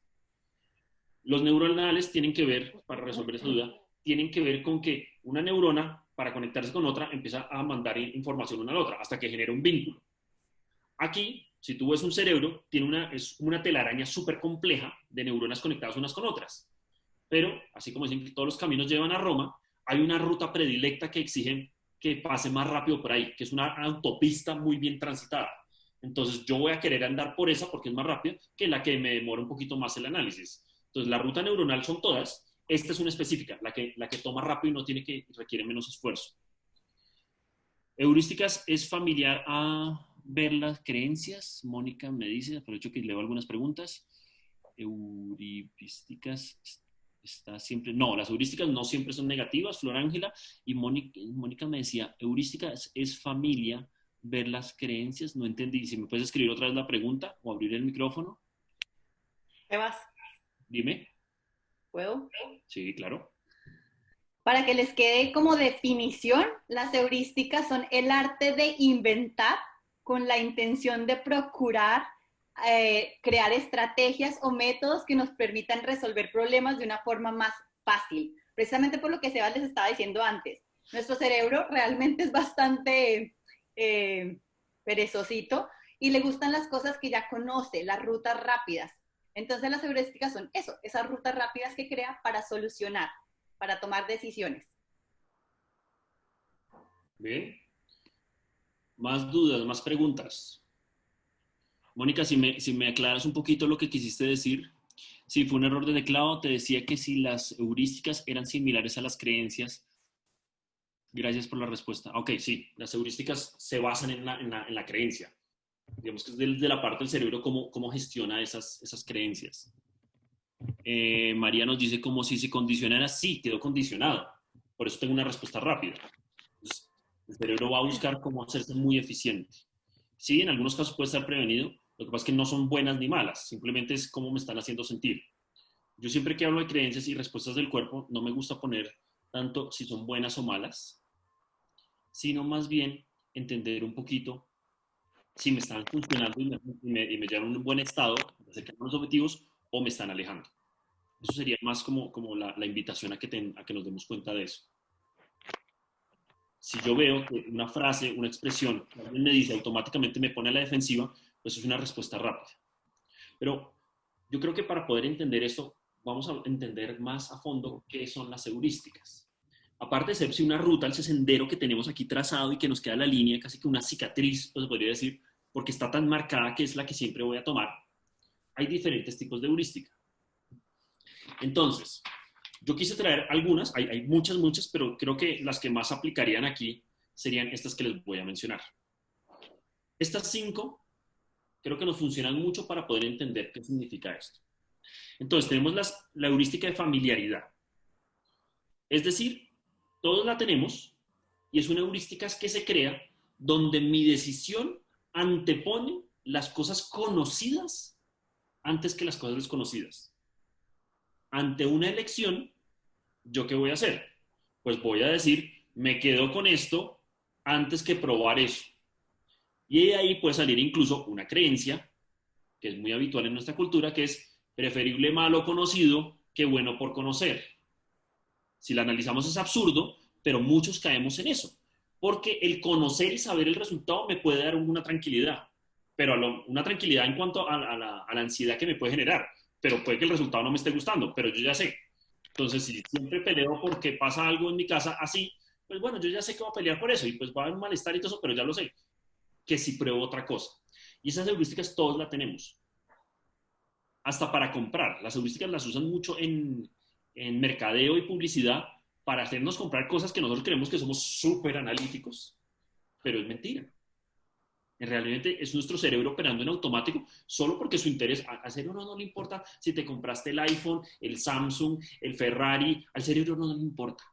Los neuronales tienen que ver, para resolver esa duda, tienen que ver con que una neurona, para conectarse con otra, empieza a mandar información una a la otra, hasta que genera un vínculo. Aquí, si tú ves un cerebro, es una telaraña súper compleja de neuronas conectadas unas con otras. Pero, así como dicen que todos los caminos llevan a Roma, hay una ruta predilecta que exigen que pase más rápido por ahí, que es una autopista muy bien transitada. Entonces, yo voy a querer andar por esa porque es más rápida que la que me demora un poquito más el análisis. Entonces, la ruta neuronal son todas. Esta es una específica, la que toma rápido y requiere menos esfuerzo. Heurísticas es familiar a ver las creencias. Mónica me dice, aprovecho que leo algunas preguntas. Heurísticas está siempre... No, las heurísticas no siempre son negativas, Flor Ángela. Y Mónica me decía, heurísticas es familia, ver las creencias. No entendí. Si me puedes escribir otra vez la pregunta o abrir el micrófono. Sebas, Dime. ¿puedo? Sí, claro. Para que les quede como definición, las heurísticas son el arte de inventar con la intención de procurar crear estrategias o métodos que nos permitan resolver problemas de una forma más fácil. Precisamente por lo que Sebas les estaba diciendo antes. Nuestro cerebro realmente es bastante perezosito y le gustan las cosas que ya conoce, las rutas rápidas. Entonces las heurísticas son eso, esas rutas rápidas que crea para solucionar, para tomar decisiones. Bien. Más dudas, más preguntas. Mónica, si me aclaras un poquito lo que quisiste decir. Si fue un error de teclado, te decía que si las heurísticas eran similares a las creencias. Gracias por la respuesta. Ok, sí, las heurísticas se basan en la creencia. Digamos que es de la parte del cerebro cómo gestiona esas creencias. María nos dice como si se condicionara. Sí, quedó condicionado. Por eso tengo una respuesta rápida. Entonces, el cerebro va a buscar cómo hacerse muy eficiente. Sí, en algunos casos puede estar prevenido. Lo que pasa es que no son buenas ni malas. Simplemente es cómo me están haciendo sentir. Yo siempre que hablo de creencias y respuestas del cuerpo, no me gusta poner tanto si son buenas o malas, sino más bien entender un poquito si me están funcionando y me llevan a un buen estado, me acercan a los objetivos o me están alejando. Eso sería más como la invitación a que nos demos cuenta de eso. Si yo veo que una frase, una expresión, que alguien me dice automáticamente me pone a la defensiva, pues es una respuesta rápida. Pero yo creo que para poder entender esto, vamos a entender más a fondo qué son las heurísticas. aparte de ser una ruta, ese sendero que tenemos aquí trazado y que nos queda la línea, casi que una cicatriz, pues se podría decir, porque está tan marcada que es la que siempre voy a tomar, hay diferentes tipos de heurística. Entonces, yo quise traer algunas, hay muchas, pero creo que las que más aplicarían aquí serían estas que les voy a mencionar. Estas 5 creo que nos funcionan mucho para poder entender qué significa esto. Entonces, tenemos la heurística de familiaridad. Es decir, todos la tenemos y es una heurística que se crea donde mi decisión antepone las cosas conocidas antes que las cosas desconocidas. Ante una elección, ¿yo qué voy a hacer? Pues voy a decir, me quedo con esto antes que probar eso. Y de ahí puede salir incluso una creencia, que es muy habitual en nuestra cultura, que es preferible malo conocido que bueno por conocer. Si la analizamos es absurdo, pero muchos caemos en eso. Porque el conocer y saber el resultado me puede dar una tranquilidad, pero una tranquilidad en cuanto a la ansiedad que me puede generar, pero puede que el resultado no me esté gustando, pero yo ya sé. Entonces, si siempre peleo porque pasa algo en mi casa así, pues bueno, yo ya sé que voy a pelear por eso y pues va a haber un malestar y todo eso, pero ya lo sé, que si pruebo otra cosa. Y esas heurísticas todos las tenemos. Hasta para comprar. Las heurísticas las usan mucho en mercadeo y publicidad para hacernos comprar cosas que nosotros creemos que somos súper analíticos, pero es mentira. En realidad es nuestro cerebro operando en automático solo porque su interés, al cerebro no le importa si te compraste el iPhone, el Samsung, el Ferrari, al cerebro no le importa.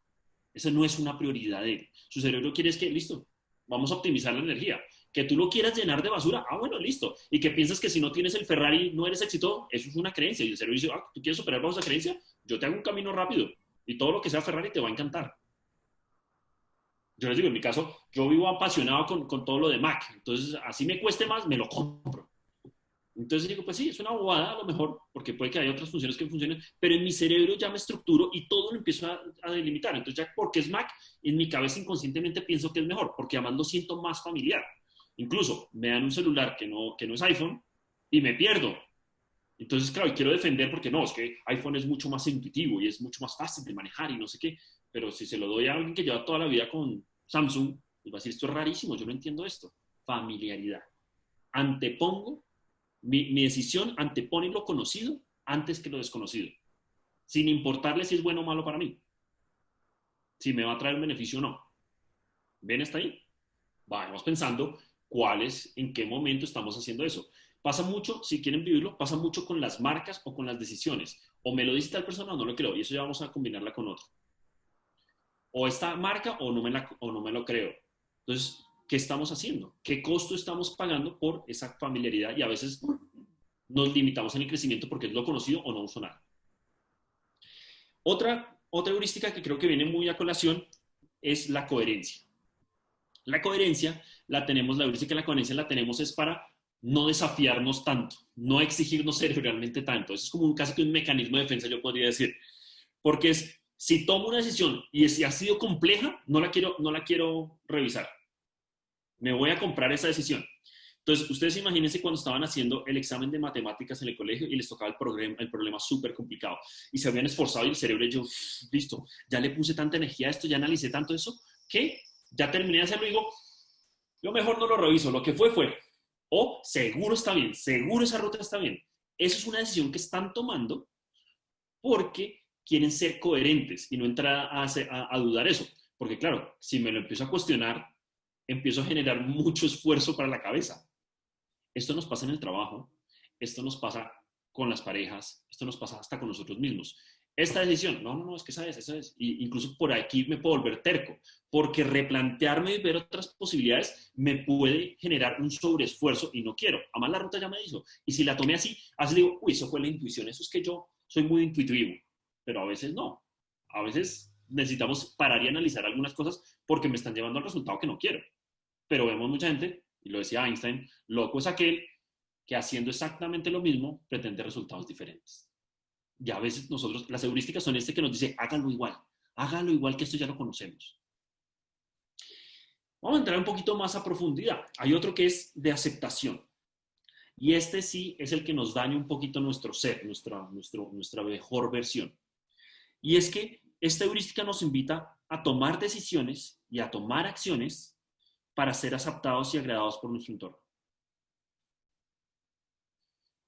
Esa no es una prioridad de él. Su cerebro quiere es que, listo, vamos a optimizar la energía. Que tú lo quieras llenar de basura, bueno, listo. Y que piensas que si no tienes el Ferrari no eres exitoso, eso es una creencia. Y el cerebro dice, ¿tú quieres superar bajo esa creencia? Yo te hago un camino rápido. Y todo lo que sea Ferrari te va a encantar. Yo les digo, en mi caso, yo vivo apasionado con todo lo de Mac. Entonces, así me cueste más, me lo compro. Entonces digo, pues sí, es una bobada a lo mejor, porque puede que haya otras funciones que funcionen, pero en mi cerebro ya me estructuro y todo lo empiezo a delimitar. Entonces ya porque es Mac, en mi cabeza inconscientemente pienso que es mejor, porque además lo siento más familiar. Incluso me dan un celular que no es iPhone y me pierdo. Entonces, claro, y quiero defender porque no, es que iPhone es mucho más intuitivo y es mucho más fácil de manejar y no sé qué. Pero si se lo doy a alguien que lleva toda la vida con Samsung, pues va a decir, esto es rarísimo, yo no entiendo esto. Familiaridad. Antepongo, mi decisión antepone lo conocido antes que lo desconocido. Sin importarle si es bueno o malo para mí. Si me va a traer un beneficio o no. ¿Ven hasta ahí? Vamos pensando en qué momento estamos haciendo eso. Pasa mucho, si quieren vivirlo, pasa mucho con las marcas o con las decisiones. O me lo dice tal persona o no lo creo. Y eso ya vamos a combinarla con otro. O esta marca o no me lo creo. Entonces, ¿qué estamos haciendo? ¿Qué costo estamos pagando por esa familiaridad? Y a veces nos limitamos en el crecimiento porque es lo conocido o no uso nada. Otra heurística que creo que viene muy a colación es la coherencia. La coherencia la heurística de la coherencia la tenemos es para no desafiarnos tanto, no exigirnos cerebralmente tanto. Eso es como casi que un mecanismo de defensa, yo podría decir. Porque si tomo una decisión y si ha sido compleja, no la quiero revisar. Me voy a comprar esa decisión. Entonces, ustedes imagínense cuando estaban haciendo el examen de matemáticas en el colegio y les tocaba el problema súper complicado. Y se habían esforzado y el cerebro yo, listo, ya le puse tanta energía a esto, ya analicé tanto eso, que ya terminé de hacerlo y digo, yo mejor no lo reviso, lo que fue. O seguro está bien, seguro esa ruta está bien. Eso es una decisión que están tomando porque quieren ser coherentes y no entrar a dudar eso. Porque claro, si me lo empiezo a cuestionar, empiezo a generar mucho esfuerzo para la cabeza. Esto nos pasa en el trabajo, esto nos pasa con las parejas, esto nos pasa hasta con nosotros mismos. Esta decisión, no, es que esa es. Y incluso por aquí me puedo volver terco, porque replantearme y ver otras posibilidades me puede generar un sobreesfuerzo y no quiero. Además la ruta ya me hizo. Y si la tomé así digo, uy, eso fue la intuición, eso es que yo soy muy intuitivo. Pero a veces no. A veces necesitamos parar y analizar algunas cosas porque me están llevando al resultado que no quiero. Pero vemos mucha gente, y lo decía Einstein, loco es aquel que haciendo exactamente lo mismo pretende resultados diferentes. Y a veces las heurísticas son que nos dice, hágalo igual que esto ya lo conocemos. Vamos a entrar un poquito más a profundidad. Hay otro que es de aceptación. Y este sí es el que nos daña un poquito nuestro ser, nuestra mejor versión. Y es que esta heurística nos invita a tomar decisiones y a tomar acciones para ser aceptados y agradados por nuestro entorno.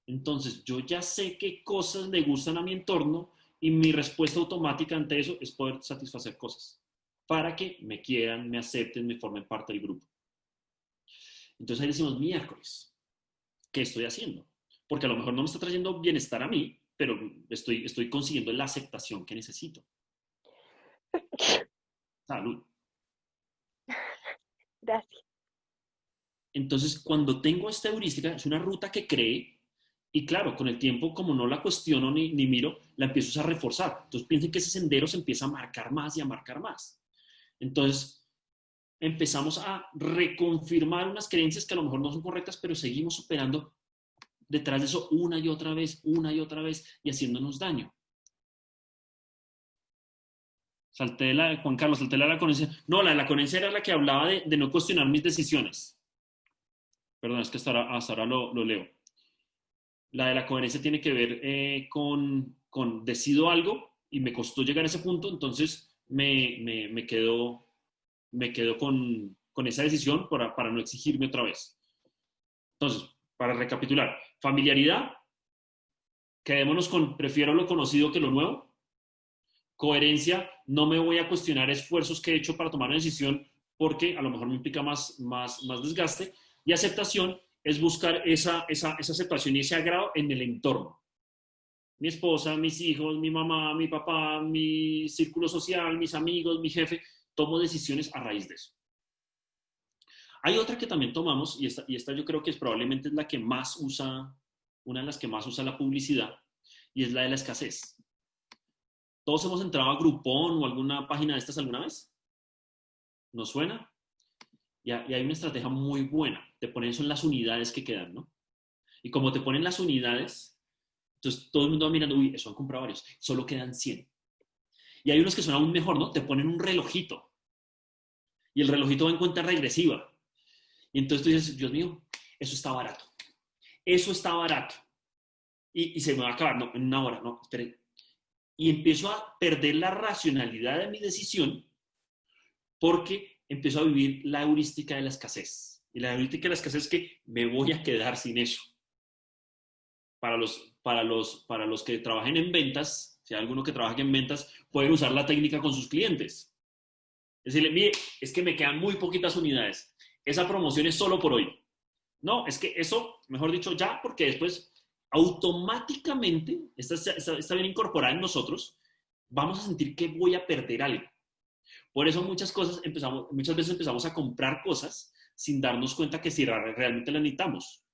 Entonces, yo ya sé qué cosas le gustan a mi entorno y mi respuesta automática ante eso es poder satisfacer cosas para que me quieran, me acepten, me formen parte del grupo. Entonces ahí decimos, miércoles, ¿qué estoy haciendo? Porque a lo mejor no me está trayendo bienestar a mí, pero estoy consiguiendo la aceptación que necesito. Salud. Gracias. Entonces, cuando tengo esta heurística, es una ruta que creé, y claro, con el tiempo, como no la cuestiono ni miro, la empiezo a reforzar. Entonces, piensen que ese sendero se empieza a marcar más y a marcar más. Entonces, empezamos a reconfirmar unas creencias que a lo mejor no son correctas, pero seguimos operando detrás de eso una y otra vez, y haciéndonos daño. Juan Carlos, salté la coherencia. No, la coherencia era la que hablaba de no cuestionar mis decisiones. Perdón, es que hasta ahora lo leo. La de la coherencia tiene que ver con decido algo y me costó llegar a ese punto, entonces me quedo con esa decisión para no exigirme otra vez. Entonces, para recapitular, familiaridad, quedémonos con prefiero lo conocido que lo nuevo. Coherencia, no me voy a cuestionar esfuerzos que he hecho para tomar una decisión porque a lo mejor me implica más desgaste. Y aceptación es buscar esa aceptación y ese agrado en el entorno. Mi esposa, mis hijos, mi mamá, mi papá, mi círculo social, mis amigos, mi jefe, tomo decisiones a raíz de eso. Hay otra que también tomamos, y esta yo creo que probablemente es la que más usa, una de las que más usa la publicidad, y es la de la escasez. ¿Todos hemos entrado a Groupon o alguna página de estas alguna vez? ¿Nos suena? Y hay una estrategia muy buena. Te ponen son las unidades que quedan, ¿no? Y como te ponen las unidades, entonces todo el mundo va mirando, uy, eso han comprado varios, solo quedan 100. Y hay unos que son aún mejor, ¿no? Te ponen un relojito. Y el relojito va en cuenta regresiva. Y entonces tú dices, Dios mío, eso está barato. Eso está barato. Y se me va a acabar, no, en una hora, no, espere. Y empiezo a perder la racionalidad de mi decisión porque empiezo a vivir la heurística de la escasez. Y la heurística de la escasez es que me voy a quedar sin eso. Para los que trabajen en ventas, si hay alguno que trabaje en ventas, pueden usar la técnica con sus clientes. Decirle, mire, es que me quedan muy poquitas unidades. Esa promoción es solo por hoy. No, es que eso, mejor dicho, ya, porque después automáticamente, está bien incorporada en nosotros, vamos a sentir que voy a perder algo. Por eso muchas veces empezamos a comprar cosas sin darnos cuenta que si realmente las necesitamos,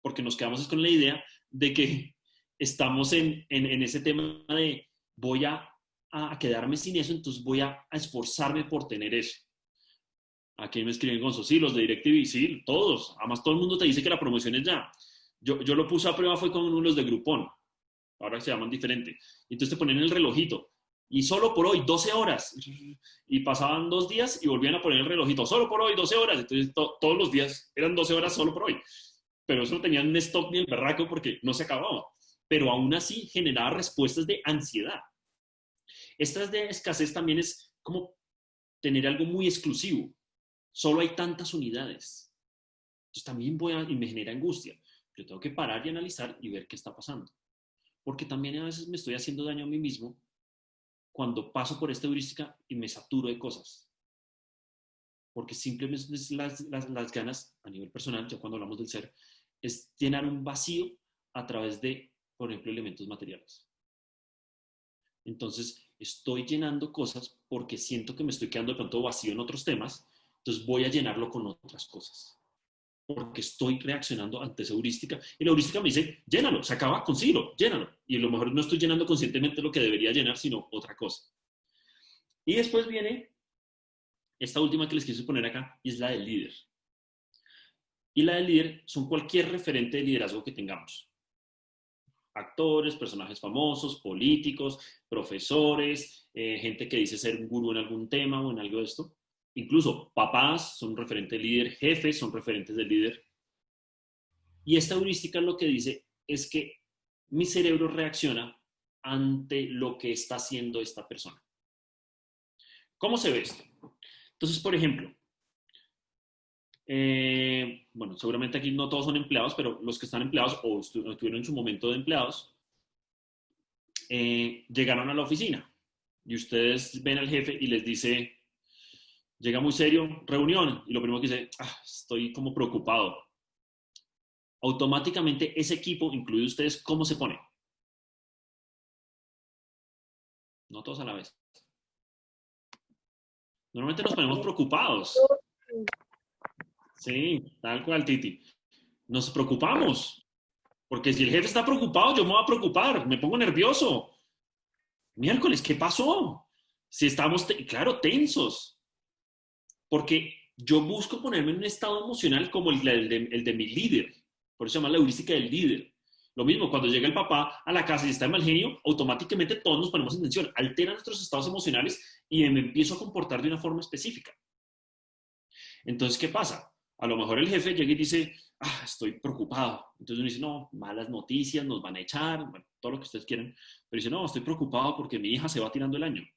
porque nos quedamos con la idea de que estamos en ese tema de voy a quedarme sin eso, entonces voy a esforzarme por tener eso. Aquí me escriben, Gonzo, sí, los de DirecTV, sí, todos. Además, todo el mundo te dice que la promoción es ya. Yo lo puse a prueba, fue con los de Groupon. Ahora se llaman diferente. Y entonces te ponen el relojito. Y solo por hoy, 12 horas. Y pasaban 2 días y volvían a poner el relojito. Solo por hoy, 12 horas. Entonces, todos los días eran 12 horas solo por hoy. Pero eso no tenían un stock ni el berraco porque no se acababa. Pero aún así generaba respuestas de ansiedad. Estas de escasez también es como tener algo muy exclusivo. Solo hay tantas unidades. Entonces también y me genera angustia. Yo tengo que parar y analizar y ver qué está pasando. Porque también a veces me estoy haciendo daño a mí mismo cuando paso por esta heurística y me saturo de cosas. Porque simplemente las ganas, a nivel personal, ya cuando hablamos del ser, es llenar un vacío a través de, por ejemplo, elementos materiales. Entonces, estoy llenando cosas porque siento que me estoy quedando de pronto vacío en otros temas, entonces voy a llenarlo con otras cosas. Porque estoy reaccionando ante esa heurística. Y la heurística me dice, llénalo, se acaba, consíguelo, llénalo. Y a lo mejor no estoy llenando conscientemente lo que debería llenar, sino otra cosa. Y después viene esta última que les quise poner acá, y es la del líder. Y la del líder son cualquier referente de liderazgo que tengamos. Actores, personajes famosos, políticos, profesores, gente que dice ser un gurú en algún tema o en algo de esto. Incluso papás son referentes de líder, jefes son referentes de líder. Y esta heurística lo que dice es que mi cerebro reacciona ante lo que está haciendo esta persona. ¿Cómo se ve esto? Entonces, por ejemplo, bueno, seguramente aquí no todos son empleados, pero los que están empleados o estuvieron en su momento de empleados, llegaron a la oficina y ustedes ven al jefe y les dice, llega muy serio, reunión, y lo primero que dice, estoy como preocupado. Automáticamente ese equipo, incluido ustedes, ¿cómo se pone? No todos a la vez. Normalmente nos ponemos preocupados. Sí, tal cual, Titi. Nos preocupamos. Porque si el jefe está preocupado, yo me voy a preocupar. Me pongo nervioso. Miércoles, ¿qué pasó? Si estamos, claro, tensos. Porque yo busco ponerme en un estado emocional como el de mi líder. Por eso se llama la heurística del líder. Lo mismo, cuando llega el papá a la casa y está en mal genio, automáticamente todos nos ponemos en tensión, altera nuestros estados emocionales y me empiezo a comportar de una forma específica. Entonces, ¿qué pasa? A lo mejor el jefe llega y dice, estoy preocupado. Entonces uno dice, no, malas noticias, nos van a echar, bueno, todo lo que ustedes quieran. Pero dice, no, estoy preocupado porque mi hija se va tirando el año.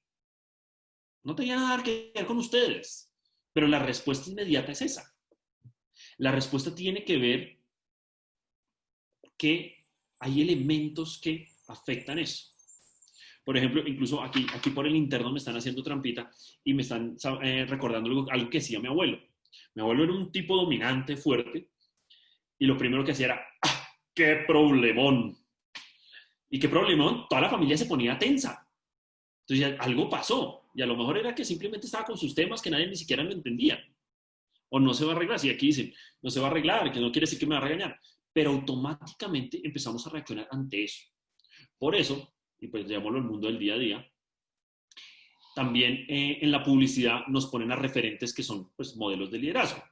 No tenía nada que ver con ustedes. Pero la respuesta inmediata es esa. La respuesta tiene que ver que hay elementos que afectan eso. Por ejemplo, incluso aquí por el interno me están haciendo trampita y me están recordando algo que decía mi abuelo. Mi abuelo era un tipo dominante, fuerte, y lo primero que hacía era, ¡qué problemón! ¿Y qué problemón? Toda la familia se ponía tensa. Entonces algo pasó, y a lo mejor era que simplemente estaba con sus temas que nadie ni siquiera lo entendía. O no se va a arreglar, si aquí dicen, no se va a arreglar, que no quiere decir que me va a regañar. Pero automáticamente empezamos a reaccionar ante eso. Por eso, y pues llamémoslo el mundo del día a día, también en la publicidad nos ponen a referentes que son pues, modelos de liderazgo.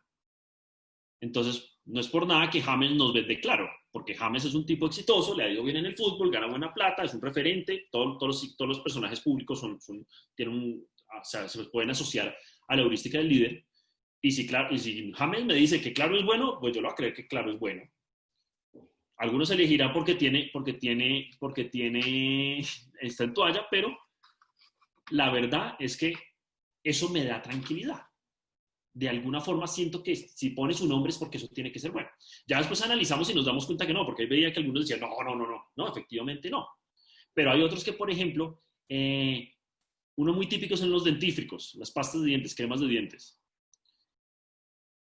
Entonces, no es por nada que James nos vende claro, porque James es un tipo exitoso, le ha ido bien en el fútbol, gana buena plata, es un referente, todos los personajes públicos se pueden asociar a la heurística del líder. Y si James me dice que Claro es bueno, pues yo lo voy a creer que Claro es bueno. Algunos elegirán porque está en toalla, pero la verdad es que eso me da tranquilidad. De alguna forma siento que si pone su nombre es porque eso tiene que ser bueno. Ya después analizamos y nos damos cuenta que no, porque ahí veía que algunos decían, no, efectivamente no. Pero hay otros que, por ejemplo, uno muy típico son los dentífricos, las pastas de dientes, cremas de dientes.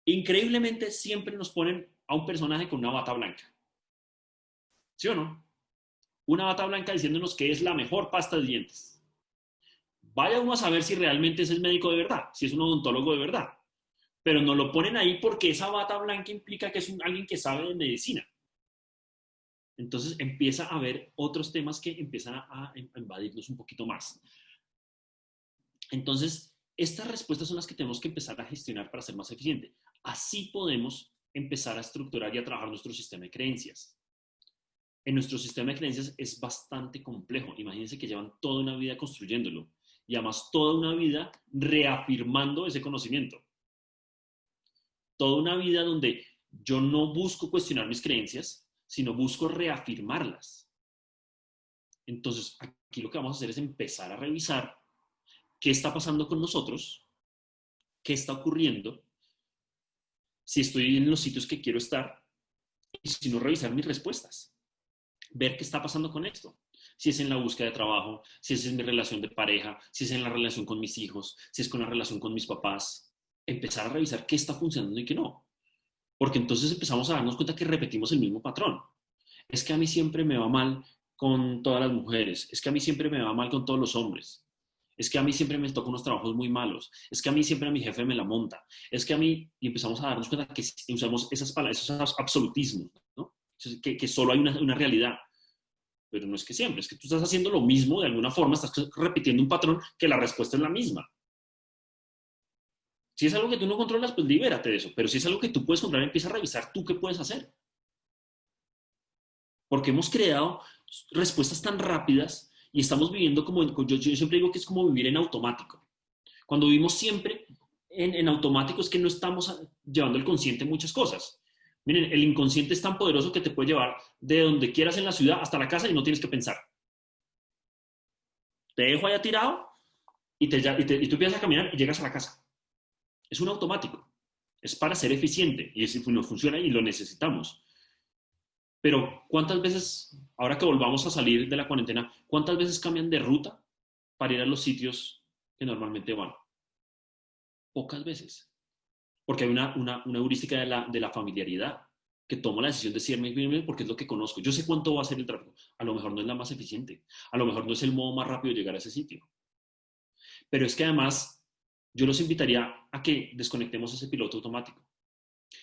Increíblemente siempre nos ponen a un personaje con una bata blanca. ¿Sí o no? Una bata blanca diciéndonos que es la mejor pasta de dientes. Vaya uno a saber si realmente ese es médico de verdad, si es un odontólogo de verdad. Pero nos lo ponen ahí porque esa bata blanca implica que es alguien que sabe de medicina. Entonces empieza a haber otros temas que empiezan a invadirnos un poquito más. Entonces, estas respuestas son las que tenemos que empezar a gestionar para ser más eficiente. Así podemos empezar a estructurar y a trabajar nuestro sistema de creencias. En nuestro sistema de creencias es bastante complejo. Imagínense que llevan toda una vida construyéndolo y además toda una vida reafirmando ese conocimiento. Toda una vida donde yo no busco cuestionar mis creencias, sino busco reafirmarlas. Entonces, aquí lo que vamos a hacer es empezar a revisar qué está pasando con nosotros, qué está ocurriendo, si estoy en los sitios que quiero estar, y si no, revisar mis respuestas. Ver qué está pasando con esto. Si es en la búsqueda de trabajo, si es en mi relación de pareja, si es en la relación con mis hijos, si es con la relación con mis papás. Empezar a revisar qué está funcionando y qué no. Porque entonces empezamos a darnos cuenta que repetimos el mismo patrón. Es que a mí siempre me va mal con todas las mujeres. Es que a mí siempre me va mal con todos los hombres. Es que a mí siempre me tocan unos trabajos muy malos. Es que a mí siempre mi jefe me la monta. Es que a mí... Y empezamos a darnos cuenta que usamos esas palabras, esos absolutismos, ¿no? Que solo hay una realidad. Pero no es que siempre. Es que tú estás haciendo lo mismo de alguna forma. Estás repitiendo un patrón que la respuesta es la misma. Si es algo que tú no controlas, pues libérate de eso. Pero si es algo que tú puedes controlar, empieza a revisar tú qué puedes hacer. Porque hemos creado respuestas tan rápidas y estamos viviendo como, yo siempre digo que es como vivir en automático. Cuando vivimos siempre en automático es que no estamos llevando el consciente en muchas cosas. Miren, el inconsciente es tan poderoso que te puede llevar de donde quieras en la ciudad hasta la casa y no tienes que pensar. Te dejo allá tirado y tú empiezas a caminar y llegas a la casa. Es un automático. Es para ser eficiente y nos funciona y lo necesitamos. Pero ¿cuántas veces, ahora que volvamos a salir de la cuarentena, cuántas veces cambian de ruta para ir a los sitios que normalmente van? Pocas veces. Porque hay una heurística de la familiaridad, que tomo la decisión de irme porque es lo que conozco. Yo sé cuánto va a ser el tráfico. A lo mejor no es la más eficiente. A lo mejor no es el modo más rápido de llegar a ese sitio. Pero es que además yo los invitaría a que desconectemos ese piloto automático.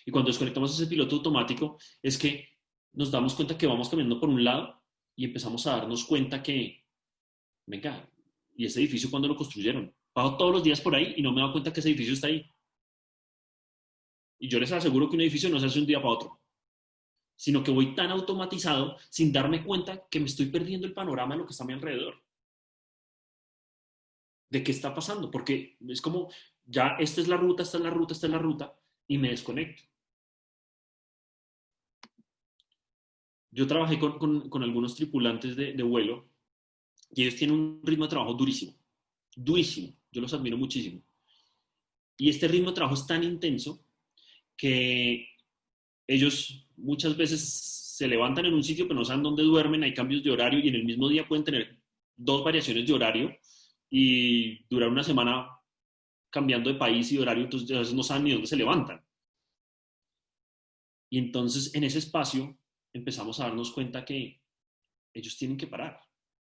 Y cuando desconectamos ese piloto automático es que nos damos cuenta que vamos caminando por un lado y empezamos a darnos cuenta que, venga, ¿y ese edificio cuándo lo construyeron? Paso todos los días por ahí y no me doy cuenta que ese edificio está ahí. Y yo les aseguro que un edificio no se hace un día para otro, sino que voy tan automatizado sin darme cuenta que me estoy perdiendo el panorama de lo que está a mi alrededor. De qué está pasando, porque es como, ya esta es la ruta, esta es la ruta, esta es la ruta, y me desconecto. Yo trabajé con algunos tripulantes de vuelo y ellos tienen un ritmo de trabajo durísimo, durísimo, yo los admiro muchísimo. Y este ritmo de trabajo es tan intenso que ellos muchas veces se levantan en un sitio pero no saben dónde duermen, hay cambios de horario y en el mismo día pueden tener 2 variaciones de horario y durar una semana cambiando de país y de horario, entonces a veces no saben ni dónde se levantan. Y entonces en ese espacio empezamos a darnos cuenta que ellos tienen que parar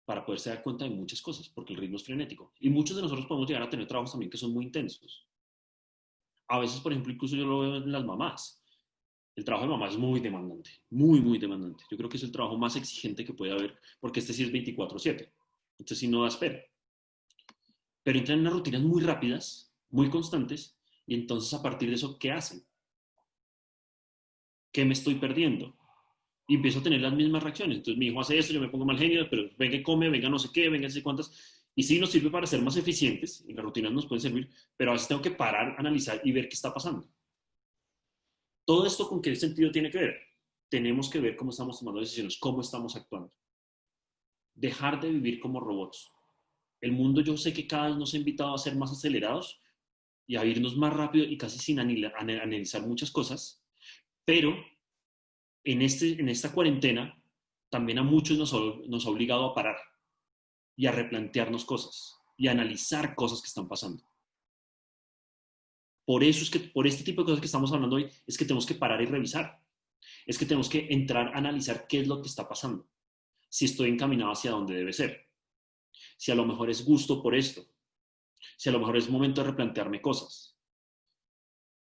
para poderse dar cuenta de muchas cosas, porque el ritmo es frenético. Y muchos de nosotros podemos llegar a tener trabajos también que son muy intensos. A veces, por ejemplo, incluso yo lo veo en las mamás. El trabajo de mamá es muy demandante, muy, muy demandante. Yo creo que es el trabajo más exigente que puede haber, porque este sí es 24/7. Este sí no da espera. Pero entran en unas rutinas muy rápidas, muy constantes, y entonces a partir de eso, ¿qué hacen? ¿Qué me estoy perdiendo? Y empiezo a tener las mismas reacciones. Entonces mi hijo hace esto, yo me pongo mal genio, pero venga y come, venga no sé qué, venga no sé cuántas. Y sí nos sirve para ser más eficientes, y las rutinas nos pueden servir, pero a veces tengo que parar, analizar y ver qué está pasando. ¿Todo esto con qué sentido tiene que ver? Tenemos que ver cómo estamos tomando decisiones, cómo estamos actuando. Dejar de vivir como robots. El mundo, yo sé que cada vez nos ha invitado a ser más acelerados y a irnos más rápido y casi sin analizar muchas cosas, pero en esta cuarentena también a muchos nos ha obligado a parar y a replantearnos cosas y a analizar cosas que están pasando. Por eso es que, por este tipo de cosas que estamos hablando hoy, es que tenemos que parar y revisar. Es que tenemos que entrar a analizar qué es lo que está pasando. Si estoy encaminado hacia donde debe ser. Si a lo mejor es gusto por esto. Si a lo mejor es momento de replantearme cosas.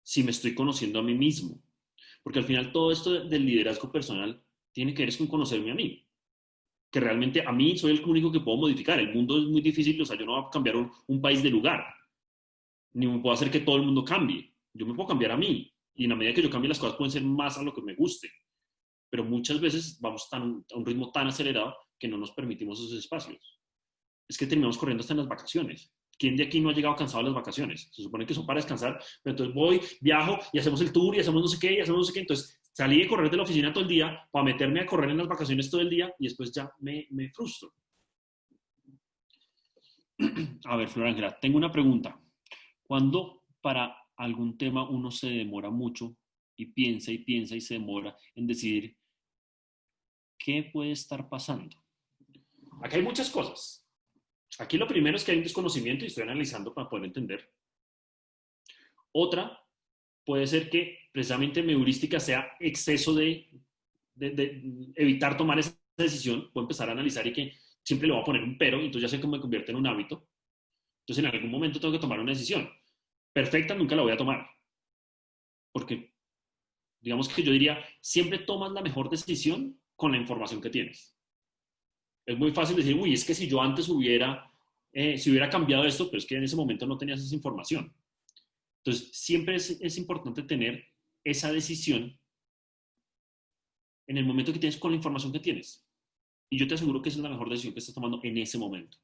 Si me estoy conociendo a mí mismo. Porque al final todo esto del liderazgo personal tiene que ver con conocerme a mí. Que realmente a mí soy el único que puedo modificar. El mundo es muy difícil, o sea, yo no voy a cambiar un país de lugar. Ni me puedo hacer que todo el mundo cambie. Yo me puedo cambiar a mí. Y en la medida que yo cambie, las cosas pueden ser más a lo que me guste. Pero muchas veces vamos a un ritmo tan acelerado que no nos permitimos esos espacios. Es que terminamos corriendo hasta en las vacaciones. ¿Quién de aquí no ha llegado cansado a las vacaciones? Se supone que son para descansar, pero entonces voy, viajo y hacemos el tour y hacemos no sé qué y hacemos no sé qué. Entonces salí de correr de la oficina todo el día para meterme a correr en las vacaciones todo el día y después ya me frustro. A ver, Flor Ángela, tengo una pregunta. ¿Cuándo para algún tema uno se demora mucho y piensa y se demora en decidir qué puede estar pasando? Aquí hay muchas cosas. Aquí lo primero es que hay un desconocimiento y estoy analizando para poder entender. Otra puede ser que precisamente mi heurística sea exceso de evitar tomar esa decisión. Puedo empezar a analizar y que siempre le voy a poner un pero, y entonces ya sé cómo me convierte en un hábito. Entonces en algún momento tengo que tomar una decisión. Perfecta nunca la voy a tomar. Porque digamos que yo diría, siempre tomas la mejor decisión con la información que tienes. Es muy fácil decir, uy, es que si yo antes hubiera cambiado esto, pero es que en ese momento no tenías esa información. Entonces, siempre es importante tener esa decisión en el momento que tienes con la información que tienes. Y yo te aseguro que esa es la mejor decisión que estás tomando en ese momento.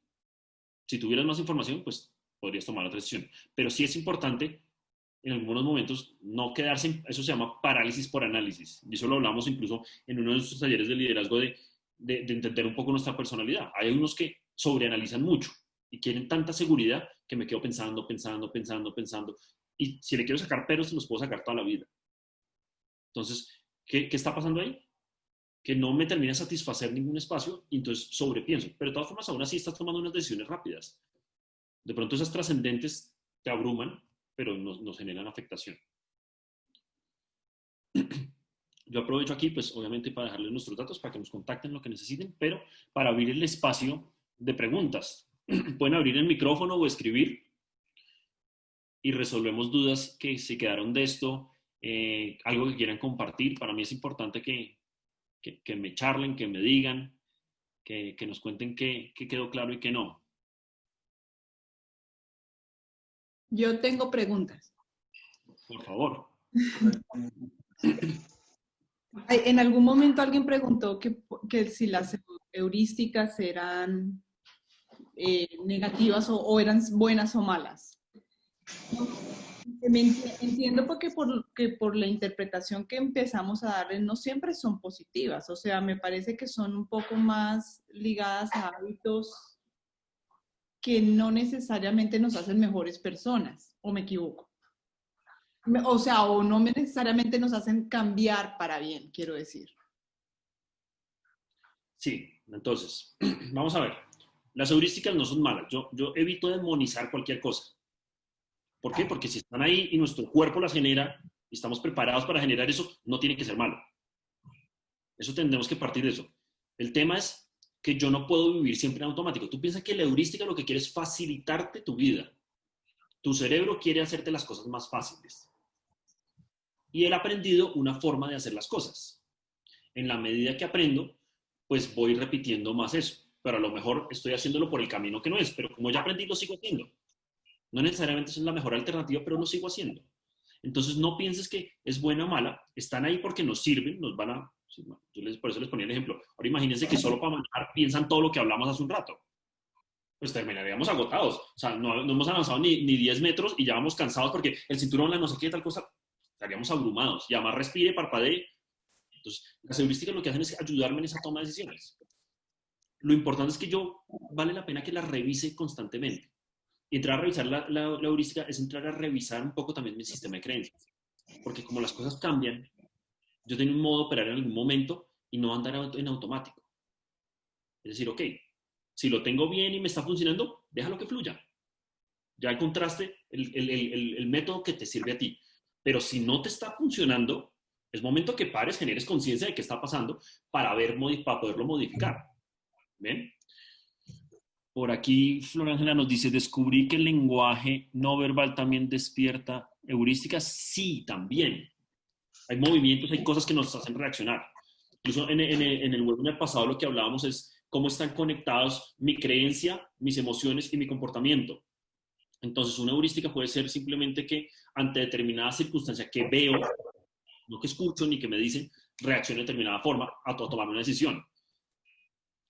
Si tuvieras más información, pues podrías tomar otra decisión. Pero sí es importante en algunos momentos no quedarse, eso se llama parálisis por análisis. Y eso lo hablamos incluso en uno de nuestros talleres de liderazgo de entender un poco nuestra personalidad. Hay unos que sobreanalizan mucho y quieren tanta seguridad que me quedo pensando. Y si le quiero sacar peros, se los puedo sacar toda la vida. Entonces, ¿qué está pasando ahí? Que no me termina de satisfacer ningún espacio y entonces sobrepienso. Pero de todas formas, aún así estás tomando unas decisiones rápidas. De pronto esas trascendentes te abruman, pero nos generan afectación. Yo aprovecho aquí, pues obviamente para dejarles nuestros datos, para que nos contacten lo que necesiten, pero para abrir el espacio de preguntas. Pueden abrir el micrófono o escribir y resolvemos dudas que se quedaron de esto, algo que quieran compartir. Para mí es importante que me charlen, que me digan, que nos cuenten qué quedó claro y qué no. Yo tengo preguntas. Por favor. En algún momento alguien preguntó que si las heurísticas eran negativas o eran buenas o malas. Entiendo porque por la interpretación que empezamos a darles no siempre son positivas. O sea, me parece que son un poco más ligadas a hábitos que no necesariamente nos hacen mejores personas. ¿O me equivoco? O sea, o no necesariamente nos hacen cambiar para bien, quiero decir. Sí, entonces, vamos a ver. Las heurísticas no son malas. Yo evito demonizar cualquier cosa. ¿Por qué? Porque si están ahí y nuestro cuerpo las genera y estamos preparados para generar eso, no tiene que ser malo. Eso tendremos que partir de eso. El tema es que yo no puedo vivir siempre en automático. Tú piensas que la heurística lo que quiere es facilitarte tu vida. Tu cerebro quiere hacerte las cosas más fáciles. Y él ha aprendido una forma de hacer las cosas. En la medida que aprendo, pues voy repitiendo más eso. Pero a lo mejor estoy haciéndolo por el camino que no es. Pero como ya aprendí, lo sigo haciendo. No necesariamente es la mejor alternativa, pero lo sigo haciendo. Entonces no pienses que es buena o mala. Están ahí porque nos sirven, nos van a... por eso les ponía el ejemplo. Ahora imagínense que solo para manejar piensan todo lo que hablamos hace un rato. Pues terminaríamos agotados. O sea, no hemos avanzado ni 10 metros y ya vamos cansados porque el cinturón, la no sé qué, tal cosa... Estaríamos abrumados. Y además respire, parpadee. Entonces, las heurísticas lo que hacen es ayudarme en esa toma de decisiones. Lo importante es que vale la pena que la revise constantemente. Y entrar a revisar la heurística es entrar a revisar un poco también mi sistema de creencias. Porque como las cosas cambian, yo tengo un modo de operar en algún momento y no andar en automático. Es decir, ok, si lo tengo bien y me está funcionando, déjalo que fluya. Ya encontraste el método que te sirve a ti. Pero si no te está funcionando, es momento que pares, generes conciencia de qué está pasando para poderlo modificar. ¿Ven? Por aquí, Flor Ángela nos dice, descubrí que el lenguaje no verbal también despierta heurísticas. Sí, también. Hay movimientos, hay cosas que nos hacen reaccionar. Incluso en el webinar pasado lo que hablábamos es cómo están conectados mi creencia, mis emociones y mi comportamiento. Entonces, una heurística puede ser simplemente que ante determinada circunstancia que veo, no que escucho ni que me dicen, reaccione de determinada forma a tomar una decisión.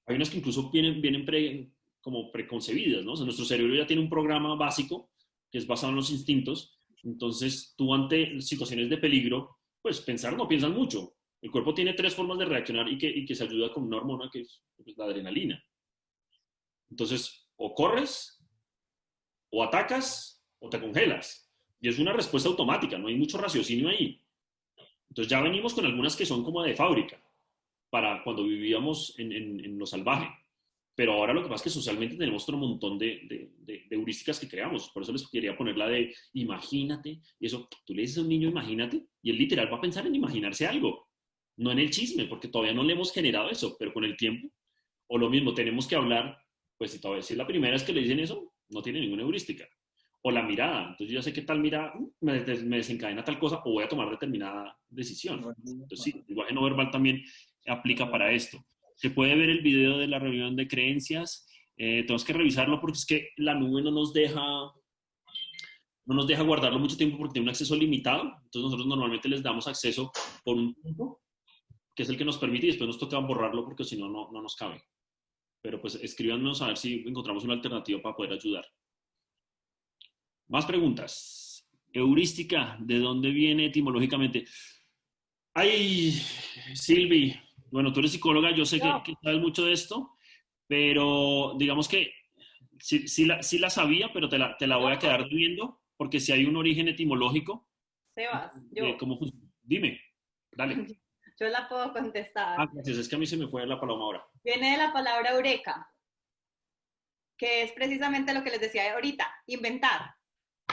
Hay unas que incluso vienen como preconcebidas, ¿no? O sea, nuestro cerebro ya tiene un programa básico que es basado en los instintos. Entonces, tú ante situaciones de peligro, pues pensar no piensas mucho. El cuerpo tiene 3 formas de reaccionar y que se ayuda con una hormona que es la adrenalina. Entonces, o corres, o atacas, o te congelas. Y es una respuesta automática, no hay mucho raciocinio ahí. Entonces ya venimos con algunas que son como de fábrica, para cuando vivíamos en lo salvaje. Pero ahora lo que pasa es que socialmente tenemos otro montón de heurísticas que creamos. Por eso les quería poner la de imagínate. Y eso, tú le dices a un niño imagínate, y él literal va a pensar en imaginarse algo. No en el chisme, porque todavía no le hemos generado eso, pero con el tiempo. O lo mismo, tenemos que hablar, pues si todavía si es la primera vez que le dicen eso, no tiene ninguna heurística. O la mirada. Entonces yo ya sé que tal mirada me desencadena tal cosa o voy a tomar determinada decisión. Entonces sí, el lenguaje no verbal también aplica para esto. Se puede ver el video de la reunión de creencias. Tenemos que revisarlo porque es que la nube no nos deja guardarlo mucho tiempo porque tiene un acceso limitado. Entonces nosotros normalmente les damos acceso por un tiempo, que es el que nos permite, y después nos toca borrarlo porque si no, no nos cabe. Pero pues escríbanos a ver si encontramos una alternativa para poder ayudar. Más preguntas. Heurística, ¿de dónde viene etimológicamente? Ay, Silvi, bueno, tú eres psicóloga, yo sé que sabes mucho de esto, pero digamos que sí la sabía, pero te la voy a quedar viendo, porque si hay un origen etimológico. Sebas, ¿Cómo funciona? Dime, dale. yo la puedo contestar. Gracias, es que a mí se me fue la paloma ahora. Viene de la palabra eureka, que es precisamente lo que les decía ahorita, inventar,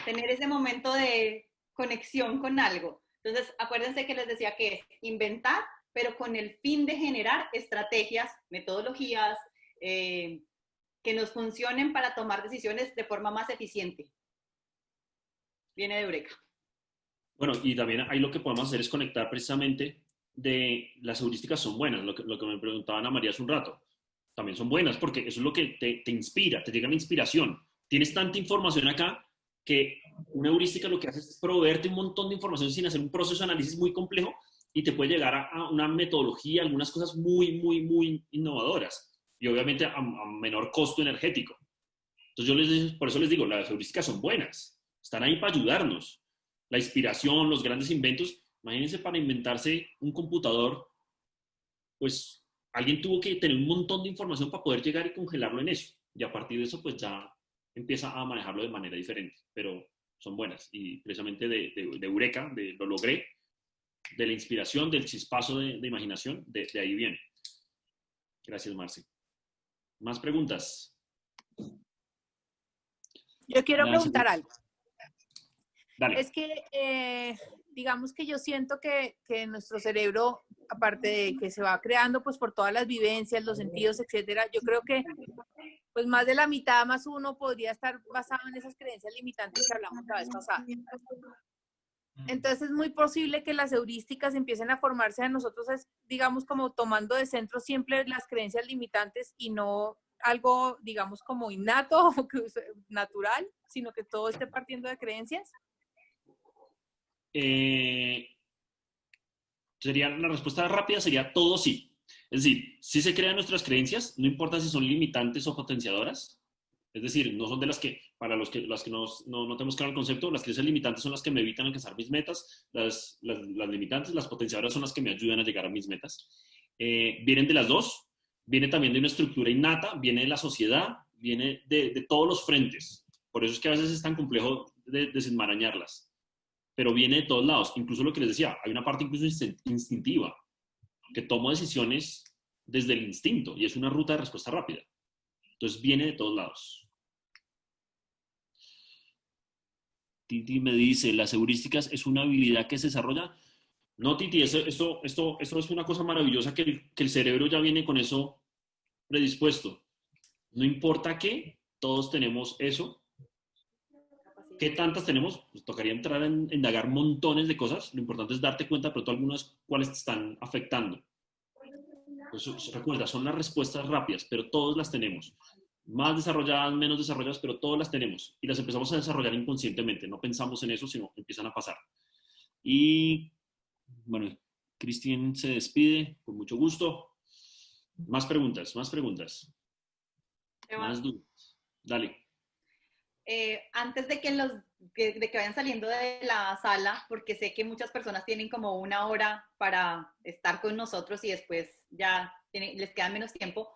tener ese momento de conexión con algo. Entonces, acuérdense que les decía que es inventar, pero con el fin de generar estrategias, metodologías, que nos funcionen para tomar decisiones de forma más eficiente. Viene de eureka. Bueno, y también ahí lo que podemos hacer es conectar precisamente de las heurísticas son buenas, lo que me preguntaba Ana María hace un rato. También son buenas porque eso es lo que te inspira, te llega la inspiración. Tienes tanta información acá que una heurística lo que hace es proveerte un montón de información sin hacer un proceso de análisis muy complejo y te puede llegar a una metodología, algunas cosas muy, muy, muy innovadoras y obviamente a menor costo energético. Entonces por eso les digo, las heurísticas son buenas, están ahí para ayudarnos. La inspiración, los grandes inventos, imagínense para inventarse un computador, pues alguien tuvo que tener un montón de información para poder llegar y congelarlo en eso. Y a partir de eso, pues ya empieza a manejarlo de manera diferente. Pero son buenas. Y precisamente de eureka, de lo logré, de la inspiración, del chispazo de imaginación, de ahí viene. Gracias, Marce. ¿Más preguntas? Yo quiero preguntar algo. Dale. Es que, digamos que yo siento que nuestro cerebro, aparte de que se va creando pues por todas las vivencias, los sentidos, etcétera, yo creo que pues más de la mitad más uno podría estar basado en esas creencias limitantes que hablamos la vez pasada. Entonces es muy posible que las heurísticas empiecen a formarse a nosotros, digamos, como tomando de centro siempre las creencias limitantes y no algo, digamos, como innato o natural, sino que todo esté partiendo de creencias. La respuesta rápida sería todo sí. Es decir, sí se crean nuestras creencias, no importa si son limitantes o potenciadoras. Es decir, no son de las que, para las que no tenemos claro el concepto, las creencias limitantes son las que me evitan alcanzar mis metas, las limitantes, las potenciadoras son las que me ayudan a llegar a mis metas. Vienen de las dos, viene también de una estructura innata, viene de la sociedad, viene de todos los frentes. Por eso es que a veces es tan complejo desenmarañarlas. Pero viene de todos lados. Incluso lo que les decía, hay una parte incluso instintiva, que tomo decisiones desde el instinto y es una ruta de respuesta rápida. Entonces viene de todos lados. Titi me dice, ¿las heurísticas es una habilidad que se desarrolla? No, Titi, esto es una cosa maravillosa que el cerebro ya viene con eso predispuesto. No importa qué, todos tenemos eso. ¿Qué tantas tenemos? Pues tocaría entrar a indagar montones de cosas. Lo importante es darte cuenta, pero algunas cuáles te están afectando. Pues, recuerda, son las respuestas rápidas, pero todas las tenemos. Más desarrolladas, menos desarrolladas, pero todas las tenemos. Y las empezamos a desarrollar inconscientemente. No pensamos en eso, sino empiezan a pasar. Y, bueno, Cristian se despide. Con mucho gusto. Más preguntas, más preguntas. Más dudas. Dale. Antes de que vayan saliendo de la sala, porque sé que muchas personas tienen como una hora para estar con nosotros y después ya les queda menos tiempo,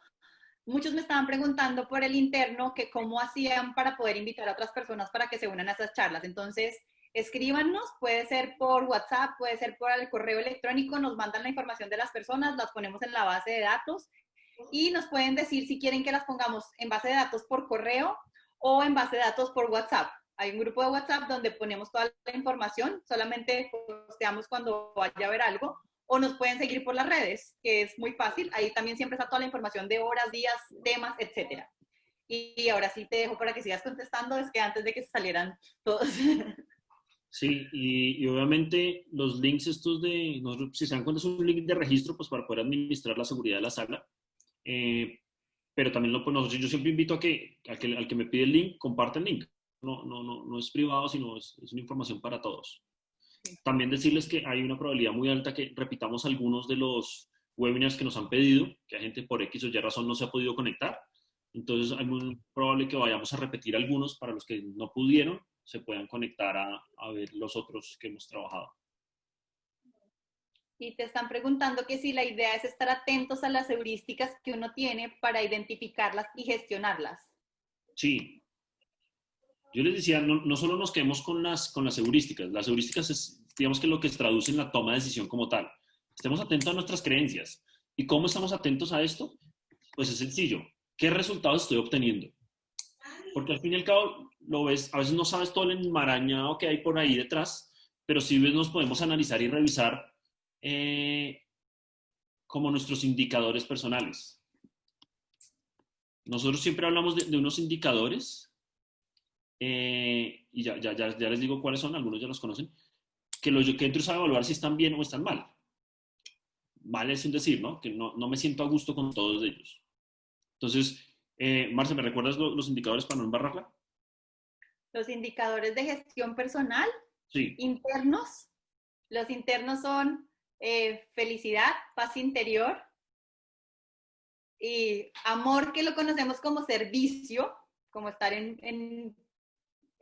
muchos me estaban preguntando por el interno que cómo hacían para poder invitar a otras personas para que se unan a esas charlas. Entonces, escríbanos, puede ser por WhatsApp, puede ser por el correo electrónico, nos mandan la información de las personas, las ponemos en la base de datos y nos pueden decir si quieren que las pongamos en base de datos por correo o en base de datos por WhatsApp. Hay un grupo de WhatsApp donde ponemos toda la información, solamente posteamos cuando vaya a haber algo, o nos pueden seguir por las redes, que es muy fácil. Ahí también siempre está toda la información de horas, días, temas, etc. Y ahora sí te dejo para que sigas contestando, es que antes de que se salieran todos. Sí, y obviamente los links estos si se dan cuenta, es un link de registro pues para poder administrar la seguridad de la sala. Pero también yo siempre invito al que me pide el link, comparte el link. No es privado, sino es una información para todos. También decirles que hay una probabilidad muy alta que repitamos algunos de los webinars que nos han pedido, que hay gente por X o Y razón no se ha podido conectar. Entonces es muy probable que vayamos a repetir algunos para los que no pudieron, se puedan conectar a ver los otros que hemos trabajado. Y te están preguntando que si la idea es estar atentos a las heurísticas que uno tiene para identificarlas y gestionarlas. Sí. Yo les decía, no solo nos quedemos con las heurísticas. Las heurísticas es, digamos que lo que traduce en la toma de decisión como tal. Estemos atentos a nuestras creencias. ¿Y cómo estamos atentos a esto? Pues es sencillo. ¿Qué resultados estoy obteniendo? Porque al fin y al cabo, lo ves, a veces no sabes todo el enmarañado que hay por ahí detrás, pero sí nos podemos analizar y revisar como nuestros indicadores personales. Nosotros siempre hablamos de unos indicadores, y ya les digo cuáles son, algunos ya los conocen, que lo que entro es a evaluar si están bien o están mal. Mal es un decir, ¿no? Que no me siento a gusto con todos ellos. Entonces, Marce, ¿me recuerdas los indicadores para no embarrarla? Los indicadores de gestión personal, Sí. internos. Los internos son felicidad, paz interior y amor, que lo conocemos como servicio, como estar en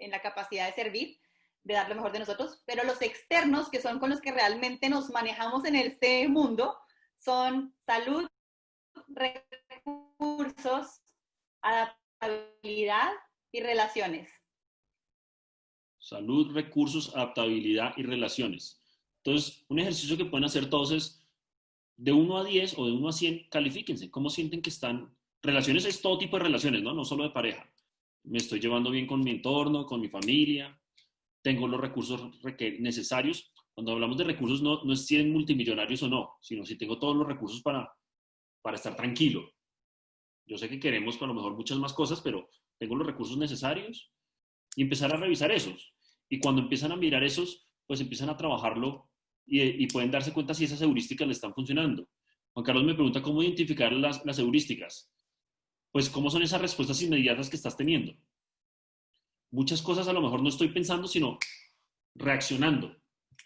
la capacidad de servir, de dar lo mejor de nosotros. Pero los externos, que son con los que realmente nos manejamos en este mundo, son salud, recursos, adaptabilidad y relaciones. Salud, recursos, adaptabilidad y relaciones. Entonces, un ejercicio que pueden hacer todos es de 1 a 10 o de 1 a 100, califíquense. ¿Cómo sienten que están? Relaciones es todo tipo de relaciones, ¿no? No solo de pareja. Me estoy llevando bien con mi entorno, con mi familia. Tengo los recursos necesarios. Cuando hablamos de recursos, no es si eres multimillonarios o no, sino si tengo todos los recursos para estar tranquilo. Yo sé que queremos a lo mejor muchas más cosas, pero tengo los recursos necesarios y empezar a revisar esos. Y cuando empiezan a mirar esos, pues empiezan a trabajarlo y pueden darse cuenta si esas heurísticas le están funcionando. Juan Carlos me pregunta cómo identificar las heurísticas. Pues cómo son esas respuestas inmediatas que estás teniendo. Muchas cosas a lo mejor no estoy pensando, sino reaccionando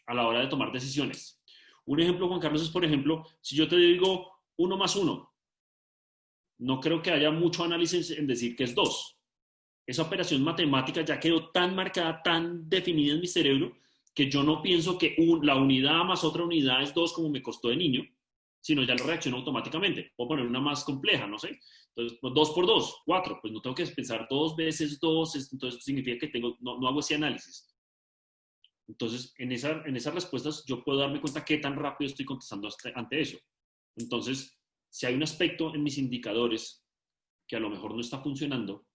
a la hora de tomar decisiones. Un ejemplo, Juan Carlos, es, por ejemplo, si yo te digo 1 más 1, no creo que haya mucho análisis en decir que es 2. Esa operación matemática ya quedó tan marcada, tan definida en mi cerebro, que yo no pienso que la unidad más otra unidad es 2 como me costó de niño, sino ya lo reacciono automáticamente. Puedo poner una más compleja, no sé. Entonces, pues 2 por 2, 4. Pues no tengo que pensar 2 veces 2, entonces significa que no hago ese análisis. Entonces, en esas respuestas yo puedo darme cuenta qué tan rápido estoy contestando ante eso. Entonces, si hay un aspecto en mis indicadores que a lo mejor no está funcionando,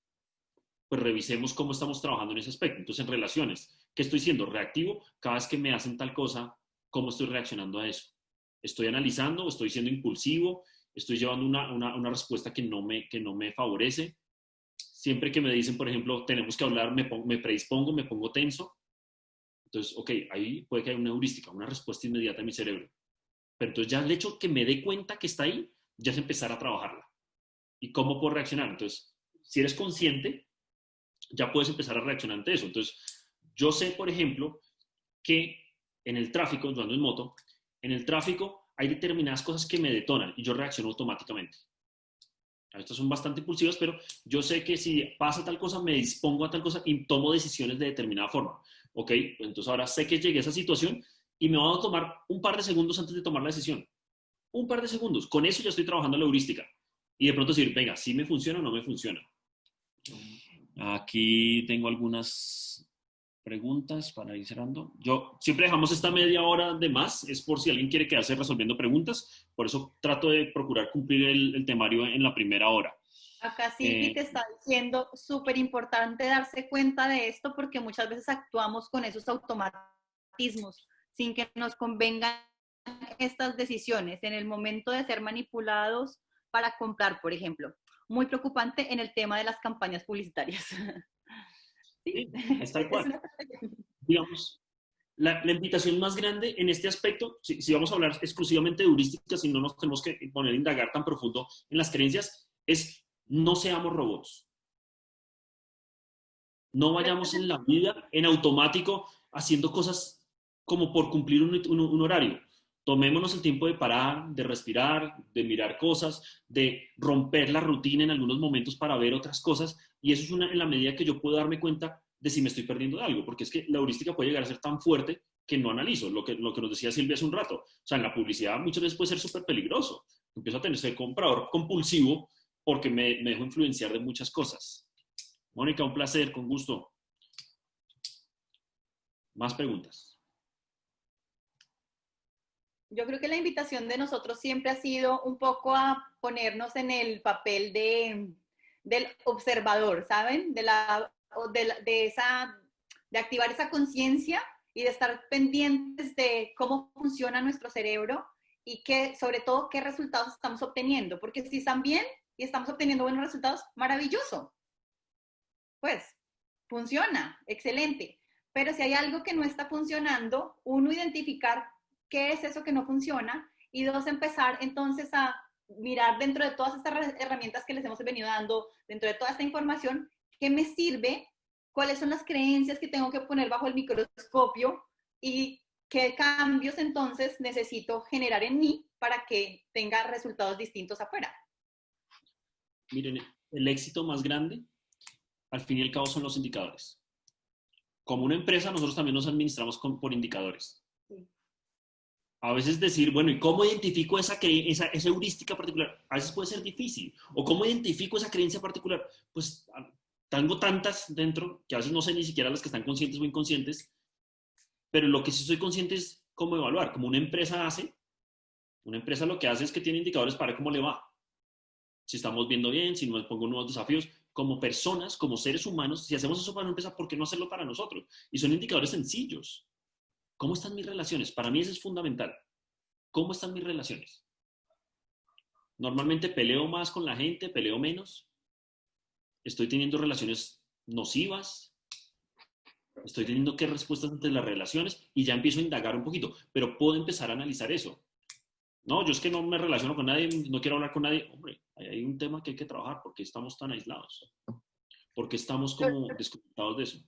pues revisemos cómo estamos trabajando en ese aspecto. Entonces, en relaciones, ¿qué estoy siendo? Reactivo. Cada vez que me hacen tal cosa, ¿cómo estoy reaccionando a eso? ¿Estoy analizando? ¿Estoy siendo impulsivo? ¿Estoy llevando una respuesta que no me favorece? Siempre que me dicen, por ejemplo, tenemos que hablar, me predispongo, me pongo tenso. Entonces, ok, ahí puede que haya una heurística, una respuesta inmediata en mi cerebro. Pero entonces ya el hecho que me dé cuenta que está ahí, ya es empezar a trabajarla. ¿Y cómo puedo reaccionar? Entonces, si eres consciente, ya puedes empezar a reaccionar ante eso. Entonces, yo sé, por ejemplo, que en el tráfico, yo ando en moto, en el tráfico hay determinadas cosas que me detonan y yo reacciono automáticamente. Estas son bastante impulsivas, pero yo sé que si pasa tal cosa, me dispongo a tal cosa y tomo decisiones de determinada forma. Ok, entonces ahora sé que llegué a esa situación y me va a tomar un par de segundos antes de tomar la decisión. Un par de segundos. Con eso ya estoy trabajando la heurística. Y de pronto decir, venga, ¿sí me funciona o no me funciona? Aquí tengo algunas preguntas para ir cerrando. Yo siempre dejamos esta media hora de más, es por si alguien quiere quedarse resolviendo preguntas. Por eso trato de procurar cumplir el temario en la primera hora. Acá Silvi te está diciendo, súper importante darse cuenta de esto porque muchas veces actuamos con esos automatismos sin que nos convengan estas decisiones en el momento de ser manipulados para comprar, por ejemplo. Muy preocupante en el tema de las campañas publicitarias. ¿Sí? Es tal cual. Digamos, la invitación más grande en este aspecto, si vamos a hablar exclusivamente de heurísticas y no nos tenemos que poner a indagar tan profundo en las creencias, es no seamos robots. No vayamos en la vida en automático haciendo cosas como por cumplir un horario. Tomémonos el tiempo de parar, de respirar, de mirar cosas, de romper la rutina en algunos momentos para ver otras cosas. Y eso es en la medida que yo puedo darme cuenta de si me estoy perdiendo de algo. Porque es que la heurística puede llegar a ser tan fuerte que no analizo. Lo que nos decía Silvia hace un rato. O sea, en la publicidad muchas veces puede ser súper peligroso. Empiezo a tener ese comprador compulsivo porque me dejo influenciar de muchas cosas. Mónica, un placer, con gusto. Más preguntas. Yo creo que la invitación de nosotros siempre ha sido un poco a ponernos en el papel del observador, ¿saben? De activar esa conciencia y de estar pendientes de cómo funciona nuestro cerebro y sobre todo qué resultados estamos obteniendo, porque si están bien y estamos obteniendo buenos resultados, maravilloso. Pues funciona, excelente. Pero si hay algo que no está funcionando, uno, identificar qué es eso que no funciona, y dos, empezar entonces a mirar dentro de todas estas herramientas que les hemos venido dando, dentro de toda esta información, qué me sirve, cuáles son las creencias que tengo que poner bajo el microscopio y qué cambios entonces necesito generar en mí para que tenga resultados distintos afuera. Miren, el éxito más grande, al fin y al cabo, son los indicadores. Como una empresa, nosotros también nos administramos por indicadores. Sí. A veces decir, bueno, ¿y cómo identifico esa heurística particular? A veces puede ser difícil. O ¿cómo identifico esa creencia particular? Pues tengo tantas dentro que a veces no sé ni siquiera las que están conscientes o inconscientes, pero lo que sí soy consciente es cómo evaluar. Como una empresa hace, una empresa lo que hace es que tiene indicadores para ver cómo le va. Si estamos viendo bien, si nos pongo nuevos desafíos. Como personas, como seres humanos, si hacemos eso para una empresa, ¿por qué no hacerlo para nosotros? Y son indicadores sencillos. ¿Cómo están mis relaciones? Para mí eso es fundamental. ¿Cómo están mis relaciones? Normalmente peleo más con la gente, peleo menos. Estoy teniendo relaciones nocivas. Estoy teniendo qué respuestas ante las relaciones y ya empiezo a indagar un poquito. Pero puedo empezar a analizar eso. No, yo es que no me relaciono con nadie, no quiero hablar con nadie. Hombre, hay un tema que hay que trabajar. ¿Por qué estamos tan aislados? ¿Por qué estamos como desconectados de eso?